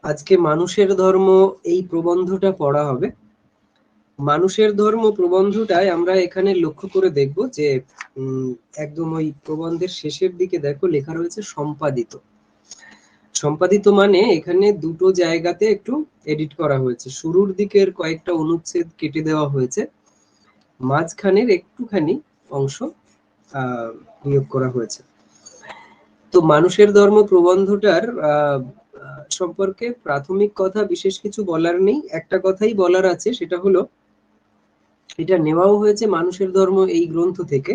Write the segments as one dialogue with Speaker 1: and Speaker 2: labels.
Speaker 1: আজকে মানুষের ধর্ম এই প্রবন্ধটা পড়া হবে। মানুষের ধর্ম প্রবন্ধটায় আমরা এখানে লক্ষ্য করে দেখব যে একদম ওই প্রবন্ধের শেষের দিকে দেখো লেখা রয়েছে সম্পাদিত। সম্পাদিত মানে এখানে দুটো জায়গাতে একটু এডিট করা হয়েছে। শুরুর দিকের কয়েকটা অনুচ্ছেদ কেটে দেওয়া হয়েছে, মাঝখানের একটুখানি অংশ বিয়োগ করা হয়েছে। তো মানুষের ধর্ম প্রবন্ধটার সম্পর্কে প্রাথমিক কথা বিশেষ কিছু বলার নেই। একটা কথাই বলার আছে, সেটা হলো এটা নেওয়াও হয়েছে মানুষের ধর্ম এই গ্রন্থ থেকে।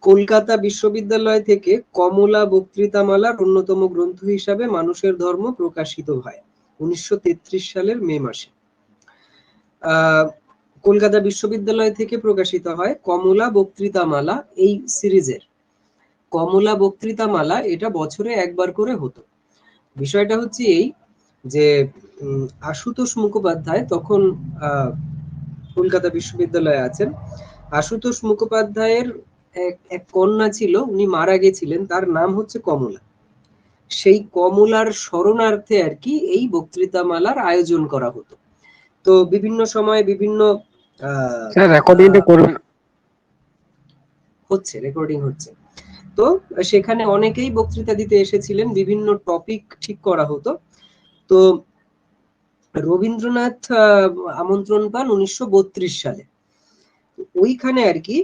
Speaker 1: কলকাতা বিশ্ববিদ্যালয় থেকে কমলা বক্তৃতামালার অন্যতম গ্রন্থ হিসাবে মানুষের ধর্ম প্রকাশিত হয় 1933 সালের মে মাসে। কলকাতা বিশ্ববিদ্যালয় থেকে প্রকাশিত হয় কমলা বক্তৃতামালা এই সিরিজের। কমলা বক্তৃতামালা এটা বছরে একবার করে হতো। বিষয়টা হচ্ছে এই যে আশুতোষ মুখোপাধ্যায় তখন কলকাতা বিশ্ববিদ্যালয়ে আছেন। আশুতোষ মুখোপাধ্যায়ের এক কন্যা ছিল, উনি মারা গেছিলেন, তার নাম হচ্ছে কমলা। সেই কমলার স্মরণার্থে আর কি এই বক্তৃতামালার আয়োজন করা হতো। তো বিভিন্ন সময় বিভিন্ন রেকর্ডিং হচ্ছে। তো সেখানে অনেকেই বক্তৃতা দিতে এসেছিলেন, বিভিন্ন টপিক ঠিক করা হতো। তো রবীন্দ্রনাথ আমন্ত্রণ পান 1932 সালে। ওইখানে আর কি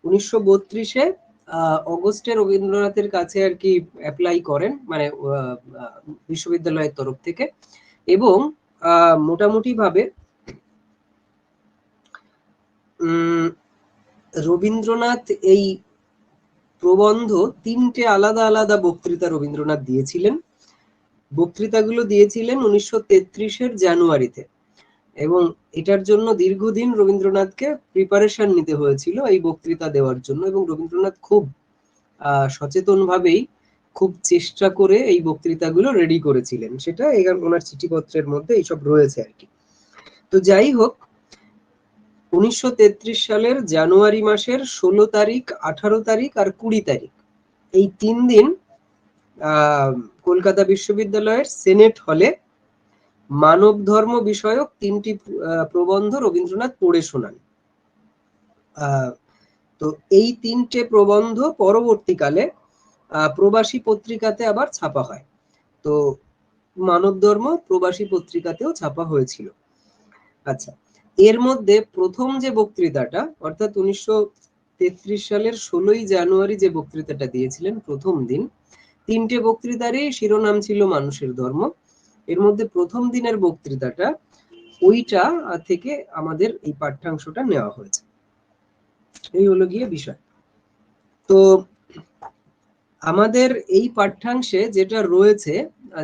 Speaker 1: 1932-এ অগস্টে রবীন্দ্রনাথের কাছে আর কি অ্যাপ্লাই করেন, মানে বিশ্ববিদ্যালয়ের তরফ থেকে। এবং মোটামুটি ভাবে রবীন্দ্রনাথ এই প্রবন্ধ 3টে আলাদা আলাদা বক্তৃতা রবীন্দ্রনাথ দিয়েছিলেন। বক্তৃতাগুলো দিয়েছিলেন 1933-এর জানুয়ারিতে, এবং এটার জন্য দীর্ঘদিন রবীন্দ্রনাথকে প্রিপারেশন নিতে হয়েছিল এই বক্তৃতা দেওয়ার জন্য। এবং রবীন্দ্রনাথ খুব সচেতনভাবেই খুব চেষ্টা করে এই বক্তৃতাগুলো রেডি করেছিলেন, সেটা এখানে ওনার চিঠিপত্রের মধ্যে এইসব রয়েছে আর কি। তো যাই হোক, 1933 সালের জানুয়ারি মাসের 16 তারিখ, 18 তারিখ আর 20 তারিখ এই 3 দিন কলকাতা বিশ্ববিদ্যালয়ের সেনেট হলে মানব ধর্ম বিষয়ক 3টি প্রবন্ধ রবীন্দ্রনাথ পড়ে শোনান। তো এই 3টে প্রবন্ধ পরবর্তীকালে প্রবাসী পত্রিকাতে আবার ছাপা হয়। তো মানব ধর্ম প্রবাসী পত্রিকাতেও ছাপা হয়েছিল। আচ্ছা, এর মধ্যে প্রথম যে বক্তৃতাটা, অর্থাৎ 1933 সালের 16ই জানুয়ারি যে বক্তৃতাটা দিয়েছিলেন প্রথম দিন, 3টে বক্তৃতারই শিরোনাম ছিল মানুষের ধর্ম। এর মধ্যে প্রথম দিনের বক্তৃতাটা, ওইটা থেকে আমাদের এই পাঠ্যাংশটা নেওয়া হয়েছে। এই হলো গিয়ে বিষয়। তো আমাদের এই পাঠ্যাংশে যেটা রয়েছে,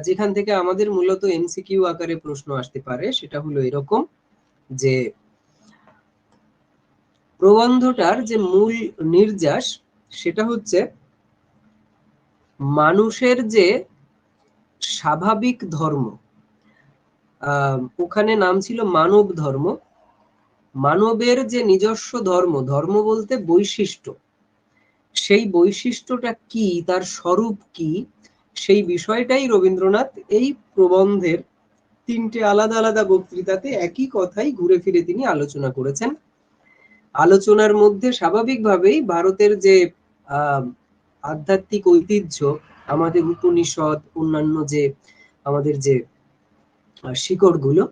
Speaker 1: যেখান থেকে আমাদের মূলত এমসিকিউ আকারে প্রশ্ন আসতে পারে, সেটা হলো এরকম যে প্রবন্ধটার যে মূল নির্যাস সেটা হচ্ছে মানুষের যে স্বাভাবিক ধর্ম, ওখানে নাম ছিল মানব ধর্ম। মানবের যে নিজস্ব ধর্ম, ধর্ম বলতে বৈশিষ্ট্য, সেই বৈশিষ্ট্যটা কি, তার স্বরূপ কি, সেই বিষয়টাই রবীন্দ্রনাথ এই প্রবন্ধের 3টে আলাদা আলাদা বক্তৃতাতে একই কথাই ঘুরে ফিরে তিনি আলোচনা করেছেন। আলোচনার মধ্যে স্বাভাবিকভাবেই ভারতের যে আধ্যাত্মিক ঐতিহ্য, আমাদের উপনিষদ, অন্যান্য যে আমাদের যে শিকড়গুলো,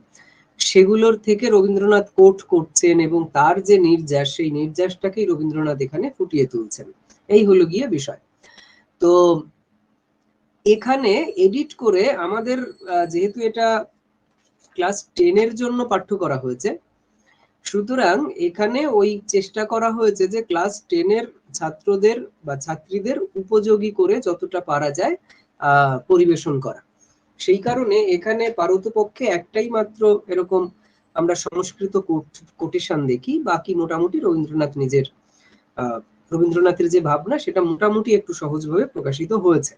Speaker 1: সেগুলোর থেকে রবীন্দ্রনাথ কোট করছেন, এবং তার যে নির্যাস, সেই নির্যাসটাকেই রবীন্দ্রনাথ এখানে ফুটিয়ে তুলছেন। এই হলো গিয়ে বিষয়। তো এখানে এডিট করে আমাদের, যেহেতু এটা ক্লাস 10-এর জন্য পাঠ্য করা হয়েছে, সুতরাং এখানে ওই চেষ্টা করা হয়েছে যে ক্লাস 10-এর ছাত্রদের বা ছাত্রীদের উপযোগী করে যতটা পারা যায় পরিবেশন করা। সেই কারণে এখানে পারতপক্ষে একটাই মাত্র এরকম আমরা সংস্কৃত কোটেশন দেখি, বাকি মোটামুটি রবীন্দ্রনাথের যে ভাবনা সেটা মোটামুটি একটু সহজভাবে প্রকাশিত হয়েছে।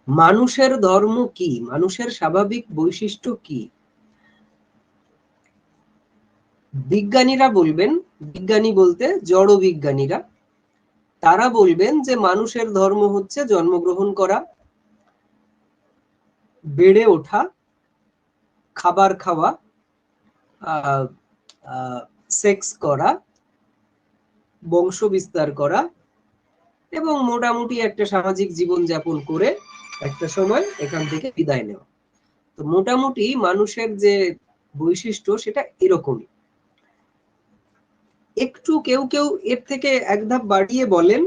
Speaker 1: মানুষের ধর্ম কি, মানুষের স্বাভাবিক বৈশিষ্ট্য কি? বিজ্ঞানীরা বলবেন, বিজ্ঞানী বলতে জড় বিজ্ঞানীরা, তারা বলবেন যে মানুষের ধর্ম হচ্ছে জন্মগ্রহণ করা, বেড়ে ওঠা, খাবার খাওয়া, সেক্স করা, বংশ বিস্তার করা এবং মোটামুটি একটা সামাজিক জীবন যাপন করে একটা সময় এখান থেকে বিদায় নেওয়া। তো মোটামুটি মানুষের যে বৈশিষ্ট্য সেটা এরকমই। একটু কেউ কেউ এর থেকে এক ধাপ বাড়িয়ে বলেন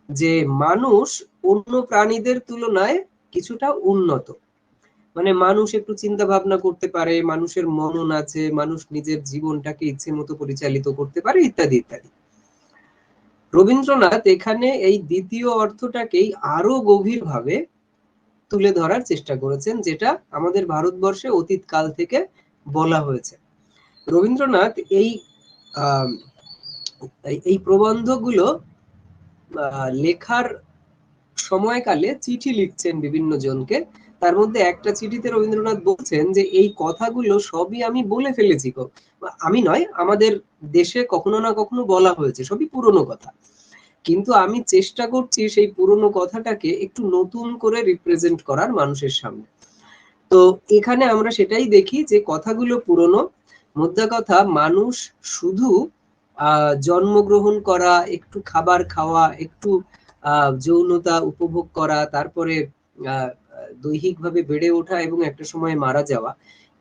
Speaker 1: যে মানুষ অন্য প্রাণীদের তুলনায় কিছুটা উন্নত, মানে মানুষ একটু চিন্তা ভাবনা করতে পারে, মানুষের মনন আছে, মানুষ নিজের জীবনটাকে ইচ্ছে মতো পরিচালিত করতে পারে, ইত্যাদি ইত্যাদি। রবীন্দ্রনাথ এখানে এই দ্বিতীয় অর্থটাকেই আরো গভীরভাবে তুলে ধরার চেষ্টা করেছেন, যেটা আমাদের ভারতবর্ষে অতীত কাল থেকে বলা হয়েছে। রবীন্দ্রনাথ এই প্রবন্ধগুলো লেখার সময়কালে চিঠি লিখছেন বিভিন্ন জনকে। তার মধ্যে একটা চিঠিতে রবীন্দ্রনাথ বলছেন যে এই কথাগুলো সবই আমি বলে ফেলেছি, আমি নয়, আমাদের দেশে কখনো না কখনো বলা হয়েছে, সবই পুরনো কথা, কিন্তু আমি চেষ্টা করছি সেই পুরনো কথাটাকে একটু নতুন করে রিপ্রেজেন্ট করার মানুষের সামনে। তো এখানে আমরা সেটাই দেখি যে কথাগুলো পুরনো, মোদ্দা কথা মানুষ শুধু জন্মগ্রহণ করা, একটু খাবার খাওয়া, একটু যৌনতা উপভোগ করা, তারপরে দৈহিকভাবে বেড়ে ওঠা এবং একটা সময় মারা যাওয়া,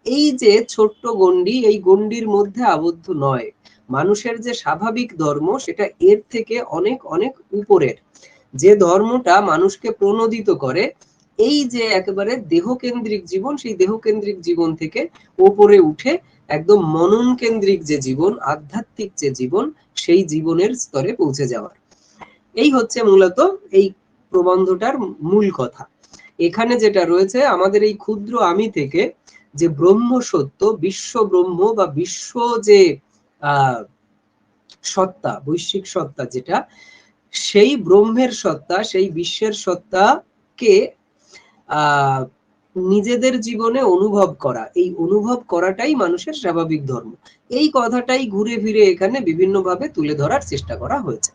Speaker 1: এই যে ছোট্ট গণ্ডি, এই গণ্ডির মধ্যে আবদ্ধ নয়। মানুষের যে স্বাভাবিক ধর্ম সেটা এর থেকে অনেক অনেক উপরের, যে ধর্মটা মানুষকে প্রণোদিত করে এই যে একেবারে দেহকেন্দ্রিক জীবন, সেই দেহকেন্দ্রিক জীবন থেকে ওপরে উঠে একদম মনন কেন্দ্রিক যে জীবন, আধ্যাত্মিক যে জীবন, সেই জীবনের স্তরে পৌঁছে যাওয়ার। এই হচ্ছে মূলত এই প্রবন্ধটার মূল কথা। এখানে যেটা রয়েছে, আমাদের এই ক্ষুদ্র আমি থেকে যে ব্রহ্ম সত্য, বিশ্ব ব্রহ্ম বা বিশ্ব যে সত্তা, বৈশ্বিক সত্তা যেটা, সেই ব্রহ্মের সত্তা, সেই বিশ্বের সত্তাকে নিজেদের জীবনে অনুভব করা, এই অনুভব করাটাই মানুষের স্বাভাবিক ধর্ম। এই কথাটাই ঘুরে ফিরে এখানে বিভিন্নভাবে তুলে ধরার চেষ্টা করা হয়েছে।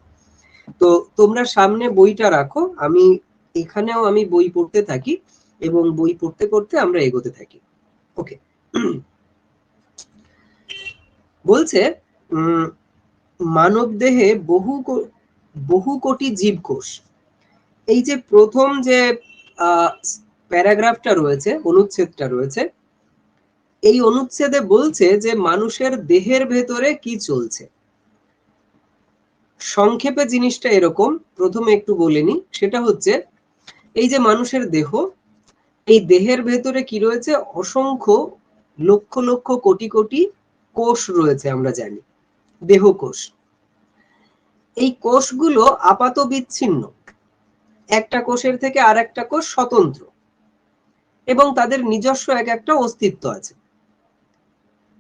Speaker 1: তো তোমরা সামনে বইটা রাখো, আমি এখানেও আমি বই পড়তে থাকি এবং বই পড়তে পড়তে আমরা এগোতে থাকি। ওকে, বলছে মানব দেহে বহু কোটি জীবকোষ। এই যে প্রথম যে প্যারাগ্রাফটা রয়েছে, অনুচ্ছেদটা রয়েছে, এই অনুচ্ছেদে বলছে যে মানুষের দেহের ভেতরে কি চলছে। সংক্ষেপে জিনিসটা এরকম, প্রথমে একটু বলে নি, সেটা হচ্ছে এই যে মানুষের দেহ, এই দেহের ভেতরে কি রয়েছে, অসংখ্য লক্ষ লক্ষ কোটি কোটি কোষ রয়েছে, আমরা জানি দেহকোষ। এই কোষগুলো আপাত বিচ্ছিন্ন, একটা কোষের থেকে আর একটা কোষ স্বতন্ত্র এবং তাদের নিজস্ব এক একটা অস্তিত্ব আছে।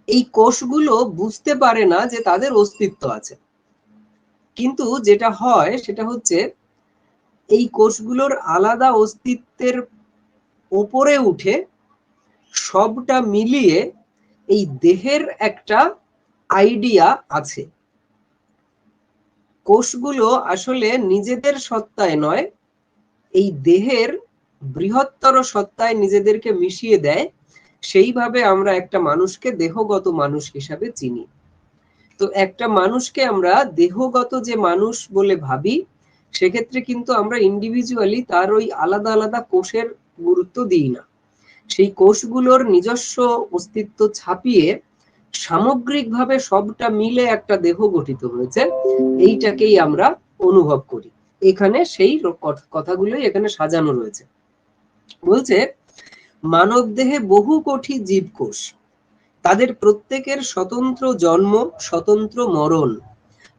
Speaker 1: এই কোষগুলো বুঝতে পারে না যে তাদের অস্তিত্ব আছে, কিন্তু যেটা হয় সেটা হচ্ছে এই কোষগুলোর আলাদা অস্তিত্বের ওপরে উঠে সবটা মিলিয়ে এই দেহের একটা আইডিয়া আছে। কোষগুলো আসলে নিজেদের সত্তায় নয়, এই দেহের বৃহত্তর সত্তায় নিজেদেরকে মিশিয়ে দেয়। সেইভাবে আমরা একটা মানুষকে দেহগত মানুষ হিসাবে চিনি। তো একটা মানুষকে আমরা দেহগত যে মানুষ বলে ভাবি, সেক্ষেত্রে কিন্তু আমরা ইন্ডিভিজুয়ালি তার ওই আলাদা আলাদা কোষের গুরুত্ব দিই না। সেই কোষগুলোর নিজস্ব অস্তিত্ব ছাপিয়ে সামগ্রিকভাবে সবটা মিলে একটা দেহ গঠিত হয়েছে, এইটাকেই আমরা অনুভব করি। এখানে সেই কথাগুলোই এখানে সাজানো রয়েছে। বলছে মানব দেহে বহু কোটি জীবকোষ, তাদের প্রত্যেকের স্বতন্ত্র জন্ম, স্বতন্ত্র মরণ।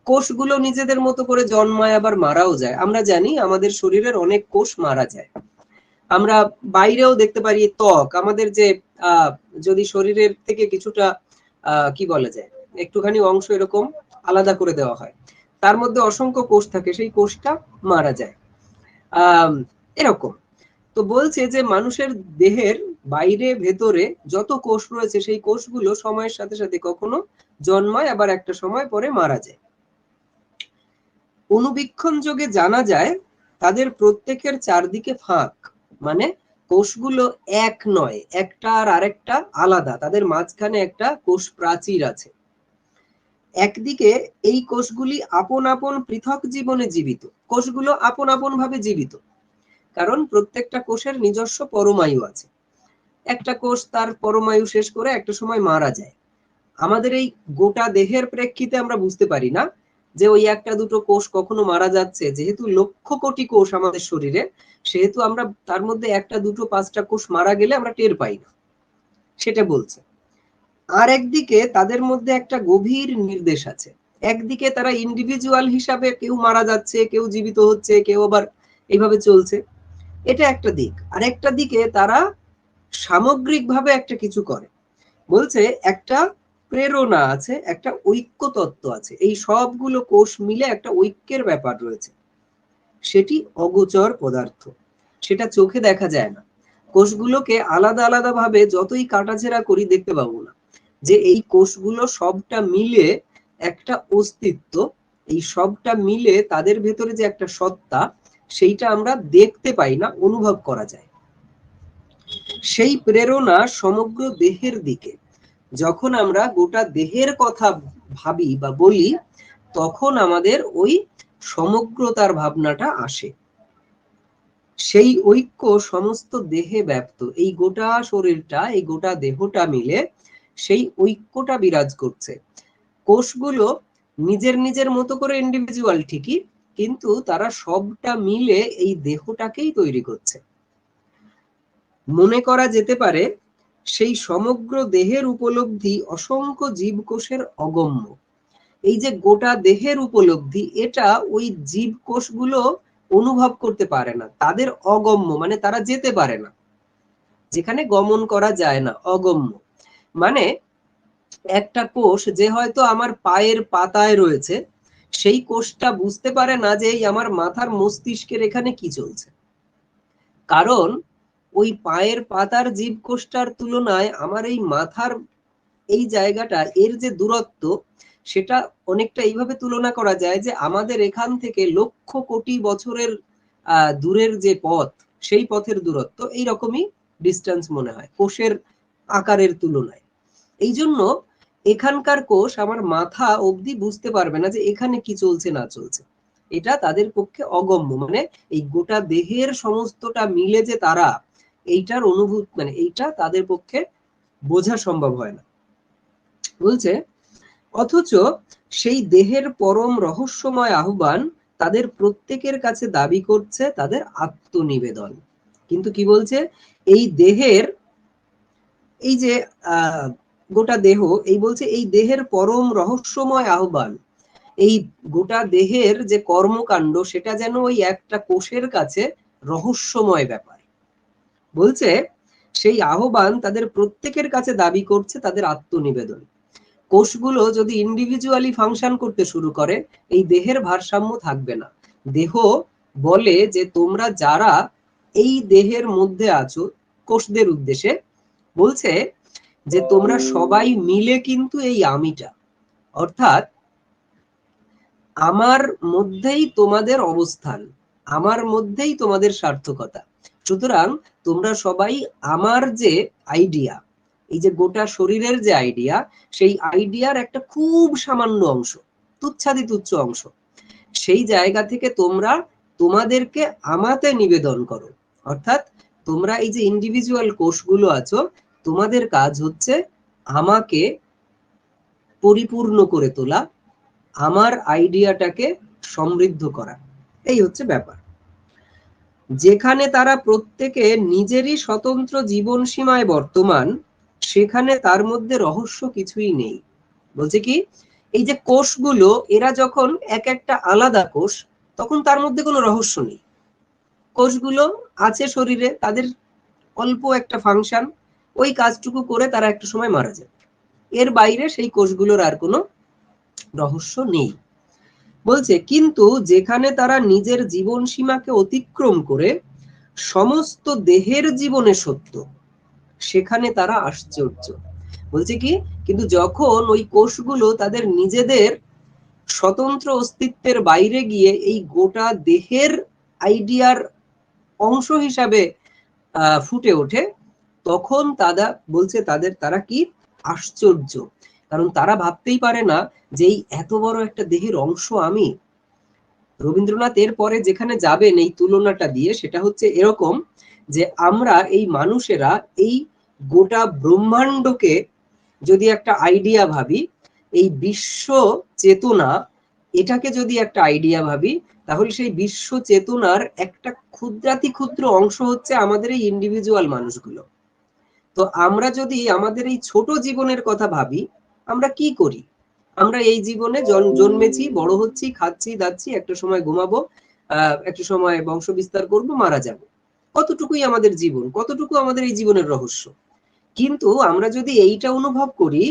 Speaker 1: কোষগুলো নিজেদের মতো করে জন্মায়, আবার মারাও যায়। আমরা জানি আমাদের শরীরের অনেক কোষ মারা যায়। আমরা বাইরেও দেখতে পারি ত্বক, আমাদের যে যদি শরীরের থেকে কিছুটা কি বলা যায়, একটুখানি অংশ এরকম আলাদা করে দেওয়া হয়, তার মধ্যে অসংখ্য কোষ থাকে, সেই কোষটা মারা যায়। এরকম। তো বলছে যে মানুষের দেহের বাইরে ভেতরে যত কোষ রয়েছে, সেই কোষগুলো সময়ের সাথে সাথে কখনো জন্মায়, আবার একটা সময় পরে মারা যায়। অনুবীক্ষণ যোগে জানা যায় তাদের প্রত্যেকের চারদিকে ফাঁক, মানে কোষগুলো এক নয়, একটা আর আরেকটা আলাদা, তাদের মাঝখানে একটা কোষ প্রাচীর আছে। একদিকে এই কোষগুলি আপন আপন পৃথক জীবনে জীবিত, কোষগুলো আপন আপন ভাবে জীবিত, কারণ প্রত্যেকটা কোষের নিজস্ব পরমায়ু আছে। একটা কোষ তার পরমায়ু শেষ করে একটা সময় মারা যায়। আমাদের এই গোটা দেহের প্রেক্ষিতে আমরা বুঝতে পারি না যে ওই একটা দুটো কোষ কখনো মারা যাচ্ছে, যেহেতু লক্ষ কোটি কোষ আমাদের শরীরে, সেহেতু আমরা তার মধ্যে একটা দুটো পাঁচটা কোষ মারা গেলে আমরা টের পাই না, সেটা বলছে। আর একদিকে তাদের মধ্যে একটা গভীর নির্দেশ আছে। একদিকে তারা ইন্ডিভিজুয়াল হিসাবে কেউ মারা যাচ্ছে, কেউ জীবিত হচ্ছে, কেউ আবার এইভাবে চলছে, এটা একটা দিক। আর একটা দিকে তারা সামগ্রিকভাবে একটা কিছু করে। বলছে একটা প্রেরণা আছে, একটা ঐক্য তত্ত্ব আছে, এই সবগুলো কোষ মিলে একটা ঐক্যের ব্যাপার রয়েছে, সেটি অগোচর পদার্থ, সেটা চোখে দেখা যায় না। কোষগুলোকে আলাদা আলাদা ভাবে যতই কাটাছেঁড়া করি দেখতে পাবো না যে এই কোষগুলো সবটা মিলে একটা অস্তিত্ব, এই সবটা মিলে তাদের ভেতরে যে একটা সত্তা, সেইটা আমরা দেখতে পাই না, অনুভব করা যায়। সেই প্রেরণা সমগ্র দেহের দিকে। যখন আমরা গোটা দেহের কথা ভাবি বা বলি, তখন আমাদের ওই সমগ্রতার ভাবনাটা আসে। সেই ঐক্য সমস্ত দেহে ব্যাপ্ত, এই গোটা শরীরটা, এই গোটা দেহটা মিলে সেই ঐক্যটা বিরাজ করছে। কোষগুলো নিজের নিজের মতো করে ইন্ডিভিজুয়াল ঠিকই, কিন্তু তারা সবটা মিলে এই দেহটাকেই তৈরি করছে। মনে করা যেতে পারে সেই সমগ্র দেহের উপলব্ধি অসংখ্য জীবকোষের অগম্য। এই যে গোটা দেহের উপলব্ধি, এটা ওই জীবকোষগুলো অনুভব করতে পারে না, তাদের অগম্য, মানে তারা যেতে পারে না, যেখানে গমন করা যায় না, অগম্য। মানে একটা কোষ যে হয়তো আমার পায়ের পাতায় রয়েছে, সেই কোষটা বুঝতে পারে না যে এই আমার মাথার মস্তিষ্কের এখানে কি চলছে, কারণ ওই পায়ের পাতার জীবকোষটার তুলনায় আমার এই মাথার এই জায়গাটা, এর যে দূরত্ব, সেটা অনেকটা এইভাবে তুলনা করা যায় যে আমাদের এখান থেকে লক্ষ কোটি বছরের দূরের যে পথ, সেই পথের দূরত্ব এইরকমই ডিস্টেন্স মনে হয় কোষের আকারের তুলনায়। এই জন্য এখানকার কোষ আমার মাথা অবধি বুঝতে পারবে না যে এখানে কি চলছে না চলছে, এটা তাদের পক্ষে অগম্য। মানে এই গোটা দেহের সমস্তটা মিলে যে তারা, এইটার অনুভূত, মানে এইটা তাদের পক্ষে বোঝা সম্ভব হয় না। বলছে অথচ সেই দেহের পরম রহস্যময় আহ্বান তাদের প্রত্যেকের কাছে দাবি করছে তাদের আত্মনিবেদন। কিন্তু কি বলছে, এই দেহের এই যে গোটা দেহ, এই বলছে এই দেহের পরম রহস্যময় আহ্বান, এই গোটা দেহের যে কর্মকাণ্ড, সেটা যেন ওই একটা কোষের কাছে রহস্যময় ব্যাপার। বলছে সেই আহ্বান তাদের প্রত্যেকের কাছে দাবি করছে তাদের আত্মনিবেদন। কোষগুলো যদি ইন্ডিভিজুয়ালি ফাংশন করতে শুরু করে, এই দেহের ভারসাম্য থাকবে না। দেহ বলে যে তোমরা যারা এই দেহের মধ্যে আছো, কোষদের উদ্দেশ্যে বলছে যে তোমরা সবাই মিলে কিন্তু এই আমিটা, অর্থাৎ আমার মধ্যেই তোমাদের অবস্থান, আমার মধ্যেই তোমাদের সার্থকতা। সুতরাং তোমরা সবাই আমার যে আইডিয়া, এই যে গোটা শরীরের যে আইডিয়া, সেই আইডিয়ার একটা খুব সামান্য অংশ, তুচ্ছাতি তুচ্ছ অংশ, সেই জায়গা থেকে তোমরা তোমাদেরকে আমাতে নিবেদন করো। অর্থাৎ তোমরা এই যে ইন্ডিভিজুয়াল কোষগুলো আছো, তোমাদের কাজ হচ্ছে আমাকে পরিপূর্ণ করে তোলা, আমার আইডিয়াটাকে সমৃদ্ধ করা, এই হচ্ছে ব্যাপার। যেখানে তারা প্রত্যেকে নিজেরই স্বতন্ত্র জীবন সীমায় বর্তমান, সেখানে তার মধ্যে রহস্য কিছুই নেই। বলছে কি, এই যে কোষগুলো, এরা যখন এক একটা আলাদা কোষ, তখন তার মধ্যে কোনো রহস্য নেই। কোষগুলো আছে শরীরে, তাদের অল্প একটা ফাংশন, ওই কাজটুকু করে তারা একটা সময় মারা যায়, এর বাইরে সেই কোষগুলোর আর কোনো রহস্য নেই। বলছে কিন্তু যেখানে তারা নিজের জীবন সীমাকে অতিক্রম করে সমস্ত দেহের জীবনে সত্য, সেখানে তারা আশ্চর্য। বলছে কি, কিন্তু যখন ওই কোষগুলো তাদের নিজেদের স্বতন্ত্র অস্তিত্বের বাইরে গিয়ে এই গোটা দেহের আইডিয়ার অংশ হিসাবে ফুটে ওঠে, তখন তারা কি আশ্চর্য। কারণ তারা ভাবতেই পারে না যে এই এত বড় একটা দেহের অংশ আমি। রবীন্দ্রনাথ এর পরে যেখানে যাবেন এই তুলনাটা দিয়ে, সেটা হচ্ছে এরকম যে আমরা এই মানুষেরা এই গোটা ব্রহ্মাণ্ডকে যদি একটা আইডিয়া ভাবি, এই বিশ্ব চেতনা এটাকে যদি একটা আইডিয়া ভাবি, তাহলে সেই বিশ্ব চেতনার একটা ক্ষুদ্রাতি ক্ষুদ্র অংশ হচ্ছে আমাদের এই ইন্ডিভিজুয়াল মানুষগুলো। তো আমরা যদি আমাদের এই ছোট জীবনের কথা ভাবি, আমরা কি করি? আমরা এই জীবনে জন্মেছি, বড় হচ্ছি, খাচ্ছি দাচ্ছি, একটা সময় ঘুমাবো, একটা সময় বংশ বিস্তার করবো, মারা যাব। কতটুকুই আমাদের জীবন, কতটুকু আমাদের এই জীবনের রহস্য। কিন্তু আমরা যদি এইটা অনুভব করি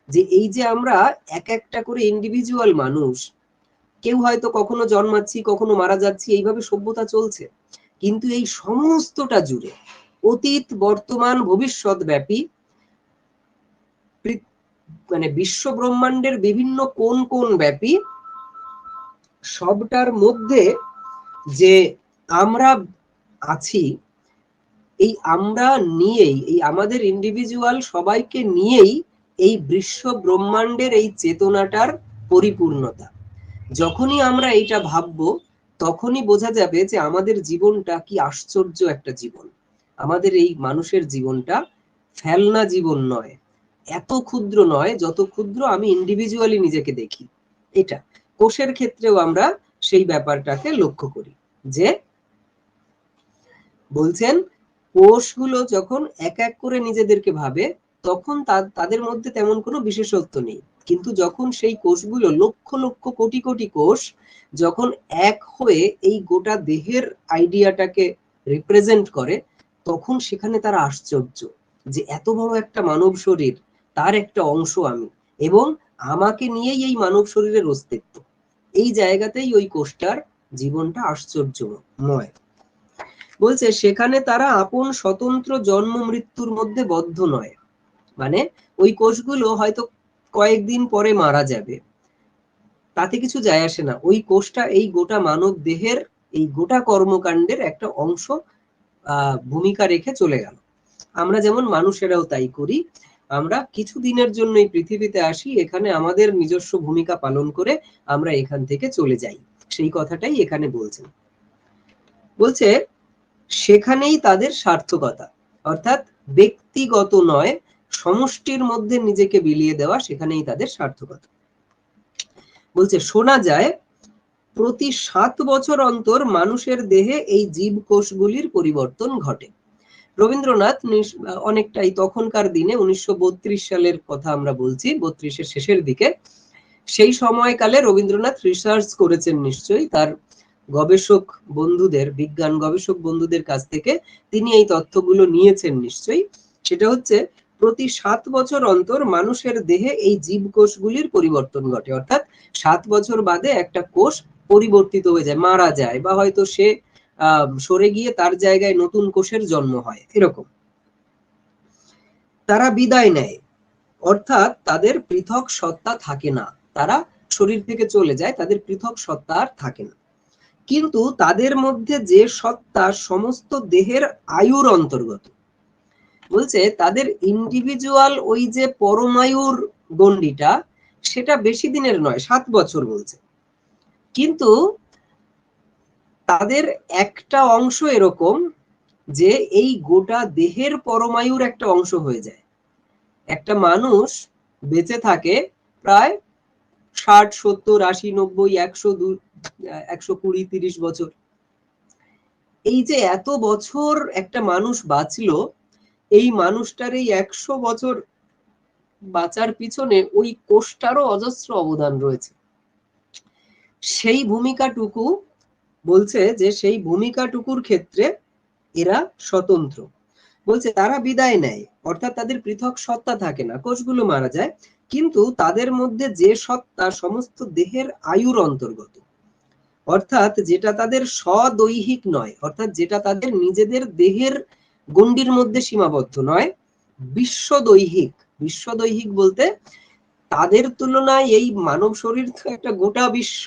Speaker 1: যে এই যে আমরা এক একটা করে ইন্ডিভিজুয়াল মানুষ, কেউ হয়তো কখনো জন্মাচ্ছি, কখনো মারা যাচ্ছি, এইভাবে সভ্যতা চলছে, কিন্তু এই সমস্তটা জুড়ে অতীত, বর্তমান, ভবিষ্যৎ ব্যাপী মানে বিশ্ব ব্রহ্মাণ্ডের বিভিন্ন কোন কোন ব্যাপী সবটার মধ্যে যে আমরা আছি, এই আমরা নিয়েই, এই আমাদের ইন্ডিভিজুয়াল সবাইকে নিয়েই এই বিশ্ব ব্রহ্মাণ্ডের এই চেতনাটার পরিপূর্ণতা। যখনই আমরা এইটা ভাববো, তখনই বোঝা যাবে যে আমাদের জীবনটা কি আশ্চর্য একটা জীবন। আমাদের এই মানুষের জীবনটা ফেলনা জীবন নয়, এত ক্ষুদ্র নয় যত ক্ষুদ্র আমি ইন্ডিভিজুয়ালি নিজেকে দেখি। এটা কোষের ক্ষেত্রেও আমরা সেই ব্যাপারটাকে লক্ষ্য করি, যে বলছেন কোষগুলো যখন এক এক করে নিজেদেরকে ভাবে, তখন তাদের মধ্যে তেমন কোনো বিশেষত্ব নেই। কিন্তু যখন সেই কোষগুলো লক্ষ লক্ষ কোটি কোটি কোষ যখন এক হয়ে এই গোটা দেহের আইডিয়াটাকে রিপ্রেজেন্ট করে, তখন সেখানে তারা আশ্চর্য যে এত বড় একটা মানব শরীর, তার একটা অংশ আমি, এবং আমাকে নিয়েই এই মানব শরীরের অস্তিত্ব। এই জায়গাতেই ওই কোষটার জীবনটা আশ্চর্যময়। বলছে সেখানে তারা আপন স্বতন্ত্র জন্ম মৃত্যুর মধ্যে বদ্ধ নয়। মানে ওই কোষগুলো হয়তো কয়েকদিন পরে মারা যাবে, তাতে কিছু যায় আসে না। ওই কোষটা এই গোটা মানব দেহের এই গোটা কর্মকাণ্ডের একটা অংশ ভূমিকা রেখে চলে গেল। আমরা যেমন মানুষেরাও তাই করি, আমরা কিছু দিনের জন্য এই পৃথিবীতে আসি, এখানে আমাদের নিজস্ব ভূমিকা পালন করে আমরা এখান থেকে চলে যাই। সেই কথাটাই এখানে বলছেন। বলছে সেখানেই তাদের সার্থকতা, অর্থাৎ ব্যক্তিগত নয়, সমষ্টির মধ্যে নিজেকে বিলিয়ে দেওয়া, সেখানেই তাদের সার্থকতা। বলছে শোনা যায় প্রতি 7 বছর অন্তর মানুষের দেহে এই জীবকোষগুলির পরিবর্তন ঘটে। রবীন্দ্রনাথ অনেকটাই তখনকার দিনে 1932 সালের কথা আমরা বলছি, 32-এর শেষের দিকে, সেই সময়কালে রবীন্দ্রনাথ রিসার্চ করেছেন নিশ্চয়ই, তার গবেষক বন্ধুদের, বিজ্ঞান গবেষক বন্ধুদের কাছ থেকে তিনি এই তথ্যগুলো নিয়েছেন নিশ্চয়ই। সেটা হচ্ছে প্রতি 7 বছর অন্তর মানুষের দেহে এই জীবকোষগুলির পরিবর্তন ঘটে, অর্থাৎ 7 বছর বাদে একটা কোষ পরিবর্তিত হয়ে যায়, মারা যায়, বা হয়তো সে সরে গিয়ে তার জায়গায় নতুন কোষের জন্ম হয়, এরকম। তারা বিদায় নেয়, অর্থাৎ তাদের পৃথক সত্তা থাকে না, তারা শরীর থেকে চলে যায়, তাদের পৃথক সত্তা আর থাকে না। কিন্তু তাদের মধ্যে যে সত্তা সমস্ত দেহের আয়ুর অন্তর্গত, বলছে তাদের ইন্ডিভিজুয়াল ওই যে পরমায়ুর গণ্ডিটা, সেটা বেশি দিনের নয়, 7 বছর বলছে। কিন্তু তাদের একটা অংশ এরকম যে এই গোটা দেহের পরমায়ুর একটা অংশ হয়ে যায়। একটা মানুষ বেঁচে থাকে প্রায় 60, 70, 80, 90, 100, 120, 30 বছর। এই যে এত বছর একটা মানুষ বাঁচলো, এই মানুষটার এই 100 বছর বাঁচার পিছনে ওই কোষটারও অজস্র অবদান রয়েছে। সেই ভূমিকাটুকু বলছে যে সেই ভূমিকাটুকুর ক্ষেত্রে এরা স্বতন্ত্র। বলছে তারা বিদায় নেয়, অর্থাৎ তাদের পৃথক সত্তা থাকে না, কোষগুলো মারা যায়, কিন্তু তাদের মধ্যে যে সত্তা সমস্ত দেহের আয়ুর অন্তর্গত, অর্থাৎ যেটা তাদের স্বদৈহিক নয়, অর্থাৎ যেটা তাদের নিজেদের দেহের গণ্ডির মধ্যে সীমাবদ্ধ নয়, বিশ্বদৈহিক। বিশ্বদৈহিক বলতে তাদের তুলনায় এই মানব শরীর তো একটা গোটা বিশ্ব।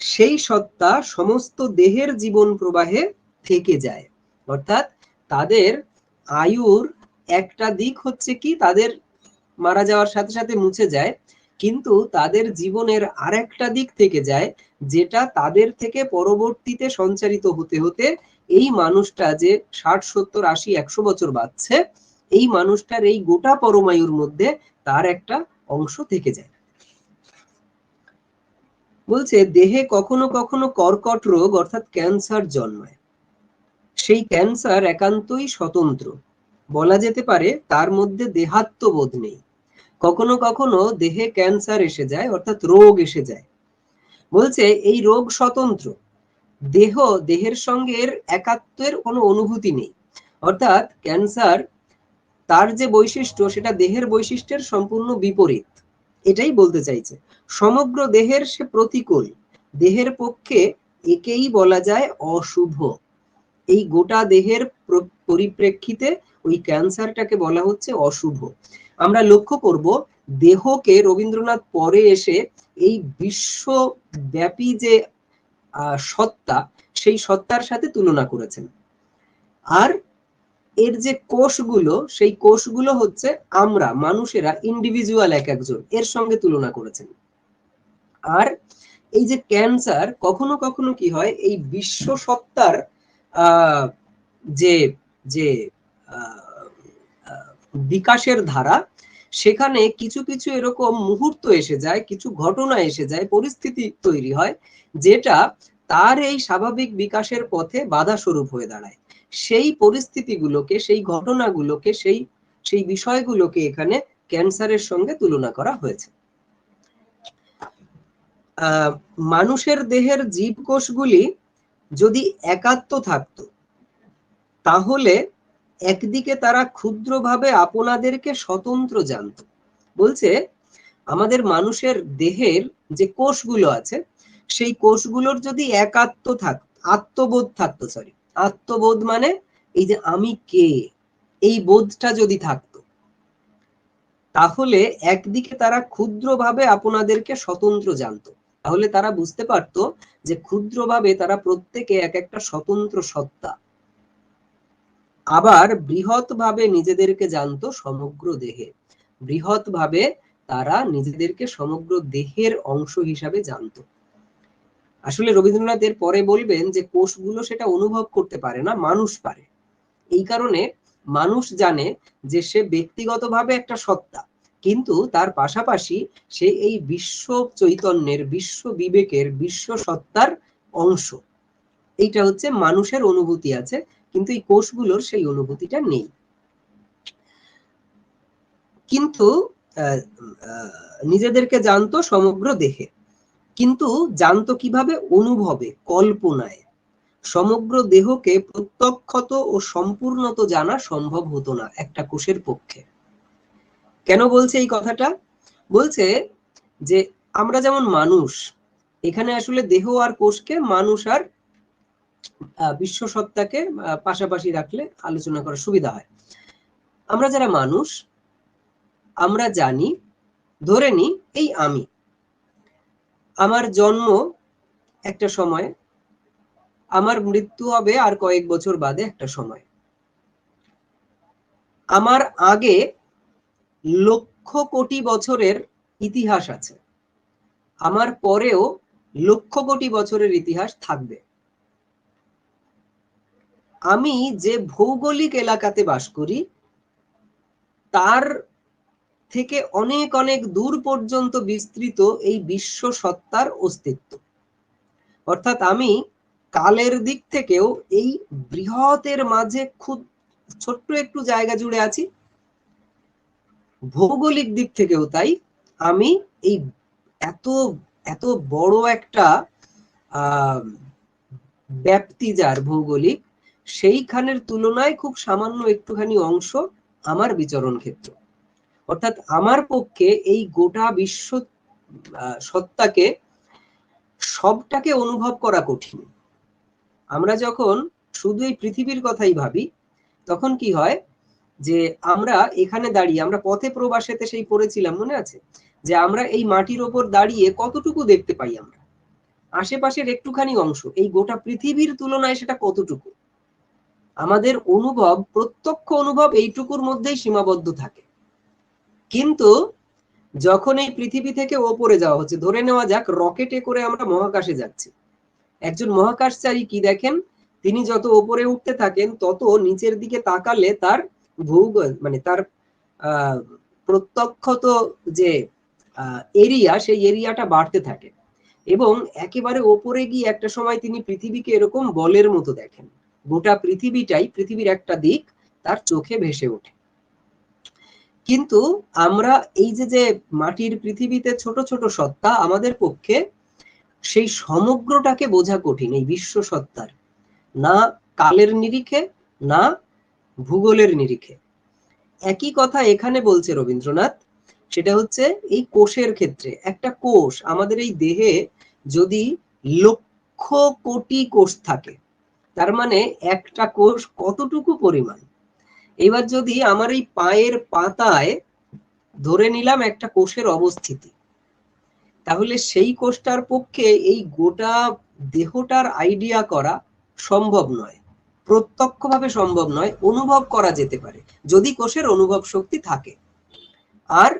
Speaker 1: সেই সত্তা সমস্ত দেহের জীবন প্রবাহে থেকে যায়। অর্থাৎ তাদের আয়ুর একটা দিক হচ্ছে কি, তাদের মারা যাওয়ার সাথে সাথে মুছে যায়, কিন্তু তাদের জীবনের আরেকটা দিক থেকে যায়, যেটা তাদের থেকে পরবর্তীতে সঞ্চারিত হতে হতে এই মানুষটা যে 60, 70, 80, 100 বছর বাঁচছে, এই মানুষটার এই গোটা পরমায়ুর মধ্যে তার একটা অংশ থেকে যায়। বলছে দেহে কখনো কখনো কর্কট রোগ অর্থাৎ ক্যান্সার জন্মায়। সেই ক্যান্সার একান্তই স্বতন্ত্র, বলা যেতে পারে তার মধ্যে দেহাত্মবোধ নেই। কখনো কখনো দেহে ক্যান্সার এসে যায় অর্থাৎ রোগ এসে যায়। বলছে এই রোগ স্বতন্ত্র, দেহের সঙ্গে এর একাত্মের কোনো অনুভূতি নেই। অর্থাৎ ক্যান্সার তার যে বৈশিষ্ট্য সেটা দেহের বৈশিষ্ট্যের সম্পূর্ণ বিপরীত, এটাই বলতে চাইছে। সমগ্র দেহের সে প্রতিকূল, দেহের পক্ষে একেই বলা যায় অশুভ। এই গোটা দেহের পরিপ্রেক্ষিতে ওই ক্যান্সারটাকে বলা হচ্ছে অশুভ। আমরা লক্ষ্য করব দেহকে রবীন্দ্রনাথ পরে এসে এই বিশ্বব্যাপী যে সত্তা, সেই সত্তার সাথে তুলনা করেছেন। আর এর যে কোষগুলো, সেই কোষগুলো হচ্ছে আমরা মানুষেরা ইন্ডিভিজুয়াল এক একজন, এর সঙ্গে তুলনা করেছেন। আর এই যে ক্যান্সার কখনো কখনো কি হয়, এই বিশ্ব সত্তার যে যে বিকাশের ধারা, সেখানে কিছু কিছু এরকম মুহূর্ত এসে যায়, কিছু ঘটনা এসে যায়, পরিস্থিতি তৈরি হয়, যেটা তার এই স্বাভাবিক বিকাশের পথে বাধা স্বরূপ হয়ে দাঁড়ায়। সেই পরিস্থিতিগুলোকে, সেই ঘটনাগুলোকে, সেই বিষয়গুলোকে এখানে ক্যান্সারের সঙ্গে তুলনা করা হয়েছে। মানুষের দেহের জীবকোষগুলি যদি একাত্ম থাকতো, তাহলে একদিকে তারা ক্ষুদ্রভাবে আপনাদেরকে স্বতন্ত্র জানত। বলছে আমাদের মানুষের দেহের যে কোষগুলো আছে, সেই কোষগুলোর যদি একাত্ম থাকতো, আত্মবোধ থাকতো, আত্মবোধ মানে এই যে আমি কে, এই বোধটা যদি থাকতো, তাহলে একদিকে তারা ক্ষুদ্রভাবে আপনাদেরকে স্বতন্ত্র জানতো। তাহলে তারা বুঝতে পারতো যে ক্ষুদ্রভাবে তারা প্রত্যেকে এক একটা স্বতন্ত্র সত্তা। আবার বৃহৎ ভাবে নিজেদেরকে জানতো সমগ্র দেহে, বৃহৎ ভাবে তারা নিজেদেরকে সমগ্র দেহের অংশ হিসাবে জানতো। আসলে রবীন্দ্রনাথ এর পরে বলবেন যে কোষগুলো সেটা অনুভব করতে পারে না, মানুষ পারে। এই কারণে মানুষ জানে যে সে ব্যক্তিগতভাবে একটা সত্তা, কিন্তু তার পাশাপাশি সে এই বিশ্ব চৈতন্যের, বিশ্ব বিবেকের, বিশ্ব সত্তার অংশ। এইটা হচ্ছে মানুষের অনুভূতি আছে, কিন্তু এই কোষগুলোর সেই অনুভূতিটা নেই। কিন্তু নিজেদেরকে জানতো সমগ্র দেহে, কিন্তু জানতো কিভাবে? অনুভবে, কল্পনায়। সমগ্র দেহকে প্রত্যক্ষত ও সম্পূর্ণত জানা সম্ভব হতো না একটা কোষের পক্ষে। কেন বলছে এই কথাটা? বলছে যে আমরা যেমন মানুষ, এখানে আসলে দেহ আর কোষকে, মানুষ আর বিশ্ব সত্তাকে পাশাপাশি রাখলে আলোচনা করা সুবিধা হয়। আমরা যারা মানুষ, আমরা জানি, ধরে নি এই আমি, আমার জন্ম একটা সময়, আমার মৃত্যু হবে আর কয়েক বছর বাদে একটা সময়, আমার আগে লক্ষ কোটি বছরের ইতিহাস আছে, আমার পরেও লক্ষ কোটি বছরের ইতিহাস থাকবে। আমি যে ভৌগোলিক এলাকাতে বাস করি, তার থেকে অনেক অনেক দূর পর্যন্ত বিস্তৃত এই বিশ্ব সত্তার অস্তিত্ব। অর্থাৎ আমি কালের দিক থেকেও এই বৃহতের মাঝে খুব ছোট্ট একটু জায়গা জুড়ে আছি, ভৌগোলিক দিক থেকেও তাই। আমি এই এত এত বড় একটা ব্যাপ্তি যার ভৌগোলিক, সেইখানের তুলনায় খুব সামান্য একটুখানি অংশ আমার বিচরণ ক্ষেত্র। অর্থাৎ আমার পক্ষে এই গোটা বিশ্ব সত্তাকে, সবটাকে অনুভব করা কঠিন। আমরা যখন শুধু এই পৃথিবীর কথাই ভাবি, তখন কি হয়, যে আমরা এখানে দাঁড়িয়ে, আমরা পথে প্রবাসেতে সেই পড়েছিলাম, মনে আছে, যে আমরা এই মাটির ওপর দাঁড়িয়ে কতটুকু দেখতে পাই, আমরা আশেপাশের একটুখানি অংশ, এই গোটা পৃথিবীর তুলনায় সেটা কতটুকু। আমাদের অনুভব, প্রত্যক্ষ অনুভব এইটুকুর মধ্যেই সীমাবদ্ধ থাকে। কিন্তু যখন এই পৃথিবী থেকে ওপরে যাওয়া হচ্ছে, ধরে নেওয়া যাক রকেটে করে আমরা মহাকাশে যাচ্ছি, একজন মহাকাশচারী কি দেখেন, তিনি যত ওপরে উঠতে থাকেন তত নিচের দিকে তাকালে তার ভৌগোল, মানে তার প্রত্যক্ষত যে এরিয়া, সেই এরিয়াটা বাড়তে থাকে এবং একেবারে ওপরে গিয়ে একটা সময় তিনি পৃথিবীকে এরকম বলের মতো দেখেন, গোটা পৃথিবীটাই, পৃথিবীর একটা দিক তার চোখে ভেসে ওঠে। কিন্তু আমরা এই যে মাটির পৃথিবীতে ছোট ছোট সত্তা, আমাদের পক্ষে সেই সমগ্রটাকে বোঝা কঠিন, এই বিশ্ব সত্তার, না কালের নিরিখে না ভূগোলের নিরিখে। একই কথা এখানে বলছে রবীন্দ্রনাথ, সেটা হচ্ছে এই কোষের ক্ষেত্রে। একটা কোষ, আমাদের এই দেহে যদি লক্ষ কোটি কোষ থাকে, তার মানে একটা কোষ কতটুকু পরিমাণ। এবার যদি আমার এই পায়ের পাতায় ধরে নিলাম একটা কোষের অবস্থিতি, তাহলে সেই কোষটার পক্ষে এই গোটা দেহটার আইডিয়া করা সম্ভব নয়, প্রত্যক্ষভাবে সম্ভব নয়, অনুভব করা যেতে পারে যদি কোষের অনুভব শক্তি থাকে। আর